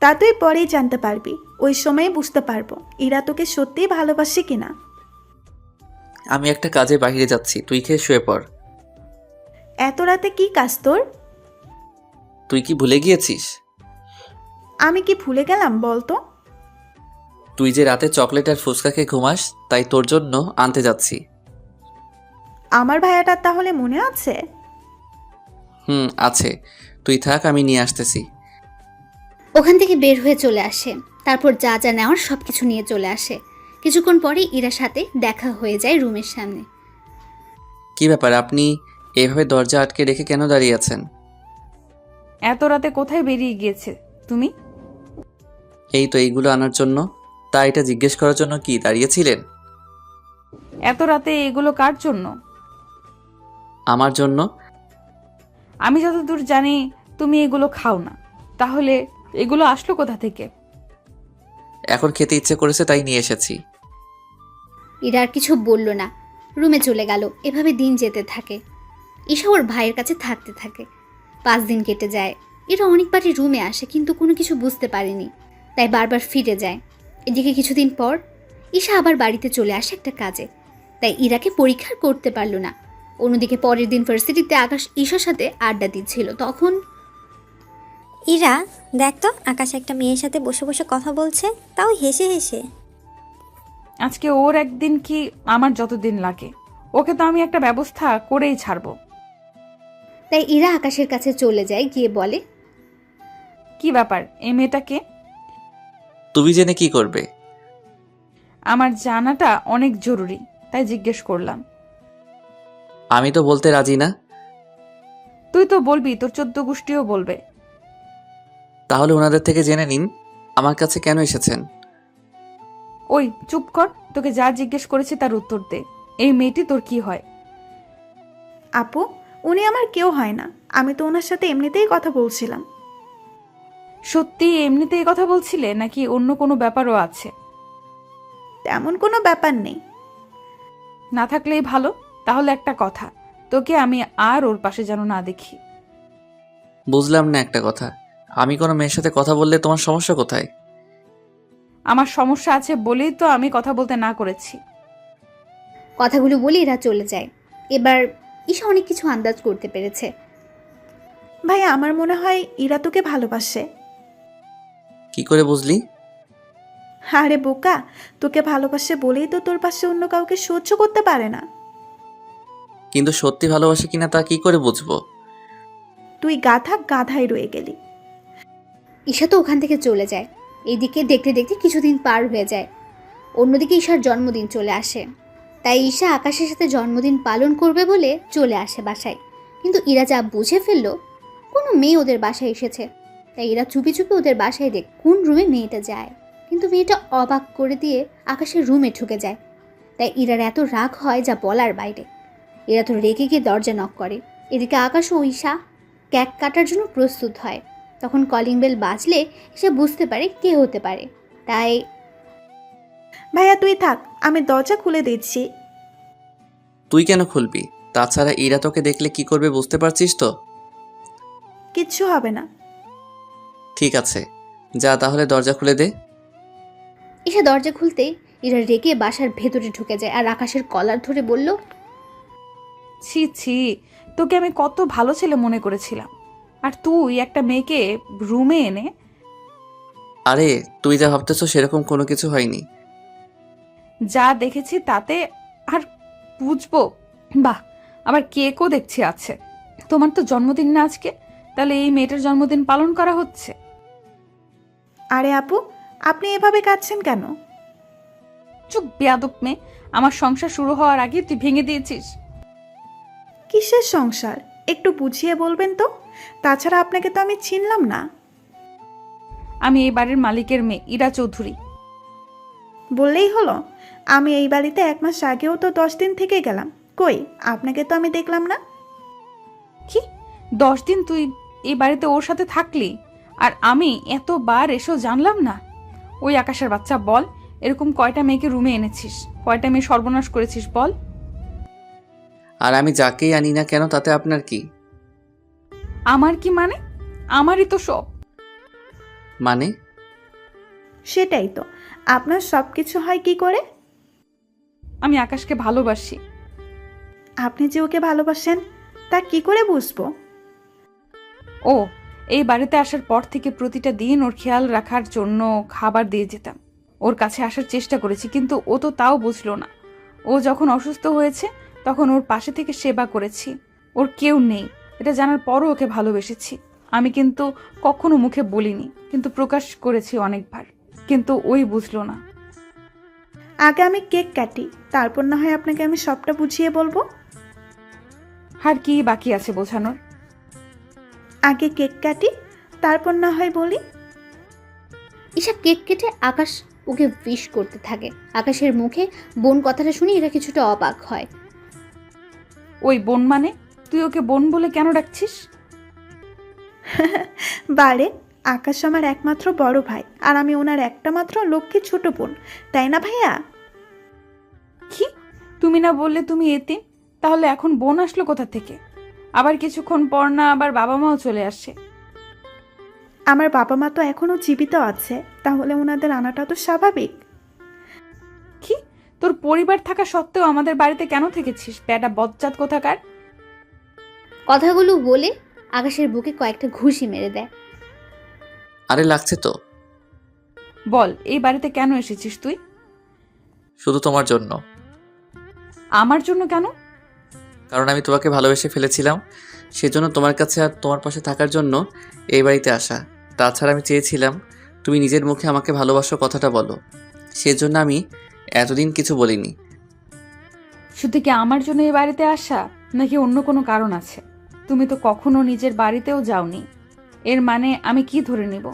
তা তুই পরেই জানতে পারবি, ওই সময়ে বুঝতে পারবো ইরা তোকে সত্যিই ভালোবাসে কিনা। আমি একটা কাজে বাইরে যাচ্ছি, তুই খেয়ে শুয়ে পড়। এত রাতে কি কাজ তোর? তুই কি ভুলে গিয়েছিস? আমি কি ভুলে গেলাম বলতো? তুই যে রাতে চকলেট আর ফুচকা খেয়ে ঘুমাস, তাই তোর জন্য আনতে যাচ্ছি। আমার ভাইয়াটার তাহলে মনে আছে? আছে। তুই থাক, আমি নিয়ে আসতেছি। ওখান থেকে বের হয়ে চলে আসে। তারপর যা যা নেওয়ার সব কিছু নিয়ে চলে আসে। কিছুক্ষণ পরে ইরার সাথে দেখা হয়ে যায় রুমের সামনে। কি ব্যাপার, আপনি এভাবে দরজা আটকে রেখে কেন দাঁড়িয়ে আছেন? এত রাতে কোথায় বেরিয়ে গিয়েছে তুমি? এই তো এইগুলো আনার জন্য। তা এটা জিজ্ঞেস করার জন্য কি দাঁড়িয়েছিলেন? এত রাতে এগুলো কার জন্য? আমার জন্য। আমি যতদূর জানি তুমি এগুলো খাও না, তাহলে এগুলো আসলো কোথা থেকে? এখন খেতে ইচ্ছে করেছে তাই নিয়ে এসেছি। ইরা আর কিছু বলল না, রুমে চলে গেল। এভাবে দিন যেতে থাকে। ঈশা ওর ভাইয়ের কাছে থাকতে থাকে। 5 দিন কেটে যায়। এরা অনেকবারই রুমে আসে, কিন্তু কোনো কিছু বুঝতে পারেনি, তাই বারবার ফিরে যায়। এদিকে কিছুদিন পর ঈশা আবার বাড়িতে চলে আসে একটা কাজে, তাই ইরাকে পরীক্ষা করতে পারল না। অন্যদিকে পরের দিন ভার্সিটিতে আকাশ ঈশার সাথে আড্ডা দিচ্ছিল। তখন ইরা, দেখ তো আকাশ একটা মেয়ের সাথে বসে বসে কথা বলছে, তাও হেসে হেসে। আজকে ওর একদিন কি আমার যতদিন লাগে, ওকে তো আমি একটা ব্যবস্থা করেই ছাড়বো। তাই ইরা আকাশের কাছে চলে যায়, গিয়ে বলে, কি ব্যাপার, এই মেয়েটাকে? তুমি জেনে কি করবে? আমার জানাটা অনেক জরুরি, তাই জিজ্ঞেস করলাম। আমি তো বলতে রাজি না। তুই তো বলবি, তোর 14 গোষ্ঠীও বলবে। তাহলে ওনাদের থেকে জেনে নিন আমার কাছে কেন এসেছেন। ওই চুপ কর, তোকে যা জিজ্ঞেস করেছি তার উত্তর দে। এই মেয়েটি তোর কি হয়? আপু, উনি আমার কেউ হয় না, আমি তো ওনার সাথে এমনিতেই কথা বলছিলাম। সত্যি এমনিতেই কথা বলছিলে নাকি অন্য কোনো ব্যাপারও আছে? তেমন কোনো ব্যাপার নেই। না থাকলেই ভালো। তাহলে একটা কথা, তোকে আমি আর ওর পাশে যেন না দেখি। বুঝলাম না একটা কথা, আমি কোনো মেয়ের সাথে কথা বললে তোমার সমস্যা কোথায়? আমার সমস্যা আছে বলেই তো আমি কথা বলতে না করেছি। কথাগুলো বলে এরা চলে যায়। এবার ঈশা অনেক কিছু আন্দাজ করতে পেরেছে। ভাই, আমার মনে হয় ইরা তোকে ভালোবাসে। কি করে বুঝলি? আরে বোকা, তোকে ভালোবাসে বলেই তো তোর পাশে অন্য কাউকে সহ্য করতে পারে না। কিন্তু সত্যি ভালোবাসে কিনা তা কি করে বুঝবো? তুই গাধাই রয়ে গেলি। ঈশা তো ওখান থেকে চলে যায়। এইদিকে দেখতে দেখতে কিছুদিন পার হয়ে যায়। অন্যদিকে ঈশার জন্মদিন চলে আসে, তাই ঈশা আকাশের সাথে জন্মদিন পালন করবে বলে চলে আসে বাসায়। কিন্তু ইরা যা বুঝে ফেলল কোনো মেয়ে ওদের বাসায় এসেছে, তাই এরা চুপি চুপি ওদের বাসায় দেখ কোন রুমে মেয়েটা যায়। কিন্তু মেয়েটা অবাক করে দিয়ে আকাশের রুমে ঢুকে যায়। তাই ইরার এত রাগ হয় যা বলার বাইরে। এরা তো রেগে গিয়ে দরজা নক করে। এদিকে আকাশ ও ঈশা কেক কাটার জন্য প্রস্তুত হয়। তখন কলিং বেল বাজলে সে বুঝতে পারে কে হতে পারে। তাই ভাইয়া তুই থাক, আমি দরজা খুলে দিচ্ছি। তুই কেন খুলবি? তাছাড়া ইরা তোকে দেখলে কি করবে বুঝতে পারছিস তো? কিচ্ছু হবে না। ঠিক আছে, যা তাহলে দরজা খুলে দে। ঈশা দরজা খুলতে ইরা রেগে বাসার ভেতরে ঢুকে যায় আর আকাশের কলার ধরে বলল, ছি ছি, তোকে আমি কত ভালো ছেলে মনে করেছিলাম, আর তুই একটা মেয়েকে রুমে এনে। আরে তুই যা ভাবতেছো সেরকম কোনো কিছু হয়নি। যা দেখেছি তাতে আর বুঝবো? বাহ, আবার কেকও দেখছি আছে। তোমার তো জন্মদিন না আজকে, তাহলে এই মেয়েটার জন্মদিন পালন করা হচ্ছে? আরে আপু, আপনি এভাবে কাঁদছেন কেন? চুপ বেয়াদব মেয়ে, আমার সংসার শুরু হওয়ার আগে তুই ভেঙে দিয়েছিস। কিসের সংসার একটু বুঝিয়ে বলবেন তো? তাছাড়া আপনাকে তো আমি চিনলাম না। আমি এই বাড়ির মালিকের মেয়ে ইরা চৌধুরী। বললেই হলো? আমি এই বাড়িতে 1 মাস আগেও তো 10 দিন থেকে গেলাম। কই, আপনাকে তো আমি দেখলাম না। কি 10 দিন তুই এই বাড়িতে ওর সাথে থাকলি, আর আমি এতবার এসেও জানলাম না? ওই আকাশের বাচ্চা, বল এরকম কয়টা মেয়েকে রুমে এনেছিস, কয়টা মেয়ে সর্বনাশ করেছিস বল। আর আমি যাকেই আনি না কেন তাতে আপনার কি? আমার কি মানে? আমারই তো সব। মানে? সেটাই তো, আপনার সব কিছু হয় কি করে? আমি আকাশকে ভালোবাসি। আপনি যে ওকে ভালোবাসেন তা কি করে বুঝবো? ও, এই বাড়িতে আসার পর থেকে প্রতিটা দিন ওর খেয়াল রাখার জন্য খাবার দিয়ে যেতাম, ওর কাছে আসার চেষ্টা করেছি, কিন্তু ও তো তাও বুঝলো না। ও যখন অসুস্থ হয়েছে তখন ওর পাশে থেকে সেবা করেছি। ওর কেউ নেই এটা জানার পরও ওকে ভালোবেসেছি। আমি কিন্তু কখনো মুখে বলিনি, কিন্তু প্রকাশ করেছি অনেকবার, কিন্তু ওই বুঝলো না। আগে আমি কেক কাটি, তারপর না হয় আপনাকে আমি সবটা বুঝিয়ে বলবো। আর কি বাকি আছে বোঝানোর? আগে কেক কাটি, তারপর না হয় বলি। ঈশা কেক কেটে আকাশ ওকে উইশ করতে থাকে। আকাশের মুখে বোন কথাটা শুনে এরা কিছুটা অবাক হয়। ওই বোন মানে? তুই ওকে বোন বলে কেন ডাকছিস? বারে, আকাশ আমার একমাত্র বড় ভাই, আর আমি ওনার একটা মাত্র লক্ষ্মী ছোট বোন, তাই না ভাইয়া? কি, তুমি না বললে তুমি এতিম? তাহলে এখন বোন আসলো কোথা থেকে? আবার কিছুক্ষণ পর না আবার বাবা মাও চলে আসে। আমার বাবা মা তো এখনো জীবিত আছে, তাহলে ওনাদের আনাটা তো স্বাভাবিক। কি, তোর পরিবার থাকা সত্ত্বেও আমাদের বাড়িতে কেন থেকেছিস বেটা বজ্জাত কোথাকার? কথাগুলো বলে আকাশের বুকে কয়েকটা ঘুষি মেরে দেয়। আরে লাগছে তো। বল, এই বাড়িতে কেন এসেছিস তুই? শুধু তোমার জন্য। আমার জন্য কেন? কারণ আমি তোমাকে ভালোবেসে ফেলেছিলাম, সেজন্য তোমার কাছে আর তোমার পাশে থাকার জন্য এই বাড়িতে আসা। তাছাড়া আমি চেয়েছিলাম তুমি নিজের মুখে আমাকে ভালোবাসো কথাটা বলো, সেজন্য আমি এতদিন কিছু বলিনি। শুধু কি আমার জন্য এই বাড়িতে আসা, নাকি অন্য কোনো কারণ আছে? তুমি তো কখনো নিজের বাড়িতেও যাওনি, এর মানে আমি কি ধরে নিব?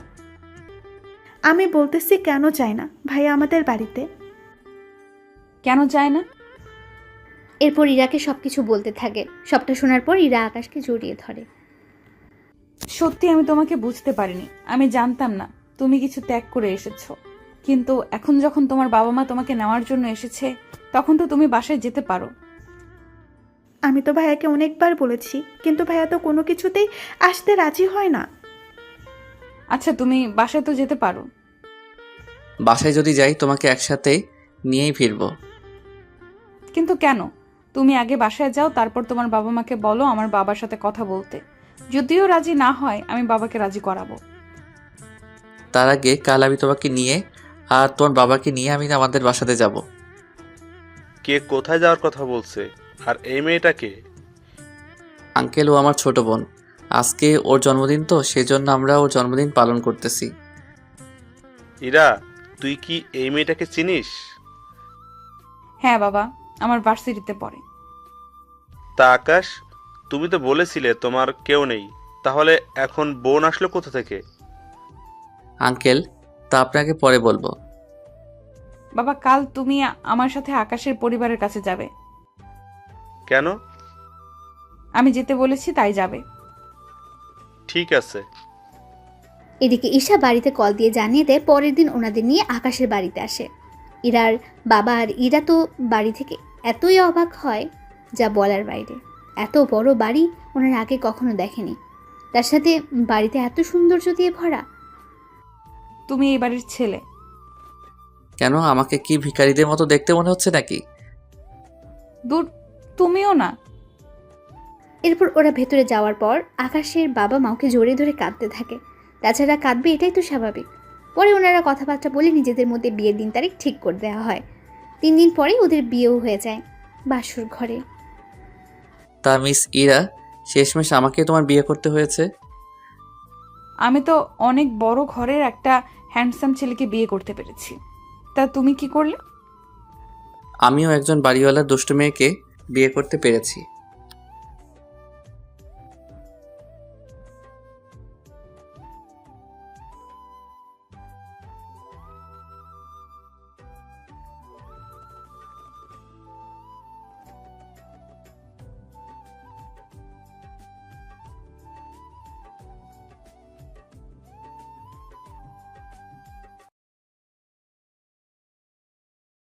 আমি বলতেছি কেন চাই না ভাইয়া আমাদের বাড়িতে? কেন যায় না? এরপর ইরাকে সবকিছু বলতে থাকে। সবটা শোনার পর ইরা আকাশকে জড়িয়ে ধরে। সত্যি আমি তোমাকে বুঝতে পারিনি। আমি জানতাম না তুমি কিছু ত্যাগ করে এসেছো, কিন্তু এখন যখন তোমার বাবা মা তোমাকে নেওয়ার জন্য এসেছে, তখন তো তুমি বাসায় যেতে পারো। আমি তো ভাইয়াকে অনেকবার বলেছি, কিন্তু ভাইয়া তো কোনো কিছুতেই আসতে রাজি হয় না। আচ্ছা, তুমি বাসায় তো যেতে পারো। বাসায় যদি যাই তোমাকে একসাথে নিয়েই ফিরবো। কিন্তু কেন? তুমি আগে বাসায় যাও, তারপর তোমার বাবা মাকে বলো আমার বাবার সাথে কথা বলতে। যদিও রাজি না হয়, আমি বাবাকে রাজি করাবো। তার আগে কাল আমি তোমাকে নিয়ে আর তোমার বাবাকে নিয়ে আমি আমাদের বাসাতে যাব। কে কোথায় যাওয়ার কথা বলছে? আর এই মেয়েটা কে? আঙ্কেল, ও আমার ছোট বোন। আজকে ওর জন্মদিন তো, সেজন্য আমরা ওর জন্মদিন পালন করতেছি। ইরা, তুই কি এই মেয়েটাকে চিনিস? হ্যাঁ বাবা, আমার ভার্সিটিতে পড়ে। তা আকাশ, তুমি তো বলেছিলে তোমার কেউ নেই, তাহলে এখন বোন আসলো কোথা থেকে? আঙ্কেল, তা আপনাকে পরে বলবো। বাবা, কাল তুমি আমার সাথে আকাশের পরিবারের কাছে যাবে। কেন? আমি যেতে বলেছি তাই যাবে। ঠিক আছে। এদিকে ঈশা বাড়িতে কল দিয়ে জানিয়ে দেয় পরের দিন ওনাদের নিয়ে আকাশের বাড়িতে আসে। ইরার বাবা আর ইরা তো বাড়ি থেকে এতই অবাক হয় যা বলার বাইরে। এত বড় বাড়ি ওনারা আগে কখনো দেখেনি, তার সাথে বাড়িতে এত সৌন্দর্য দিয়ে ভরা। তুমি এই বাড়ির ছেলে। কেন, আমাকে কি ভিখারিদের মতো দেখতে মনে হচ্ছে নাকি? দূর, তুমিও না। এরপর ওরা ভেতরে যাওয়ার পর আকাশের বাবা মাকে জড়িয়ে ধরে কাঁদতে থাকে। তাছাড়া কাঁদবে এটাই তো স্বাভাবিক। পরে ওনারা কথাবার্তা বলে নিজেদের মধ্যে বিয়ের দিন তারিখ ঠিক করে দেওয়া হয়। 3 দিন পরেই ওদের বিয়েও হয়ে যায় বাসুর ঘরে। তা মিস ইরা, শেষমেশ আমাকে তোমার বিয়ে করতে হয়েছে? আমি তো অনেক বড় ঘরের একটা হ্যান্ডসাম ছেলেকে বিয়ে করতে পেরেছি। তা তুমি কি করলে? আমিও একজন বাড়িওয়ালার দুষ্টু মেয়েকে বিয়ে করতে পেরেছি।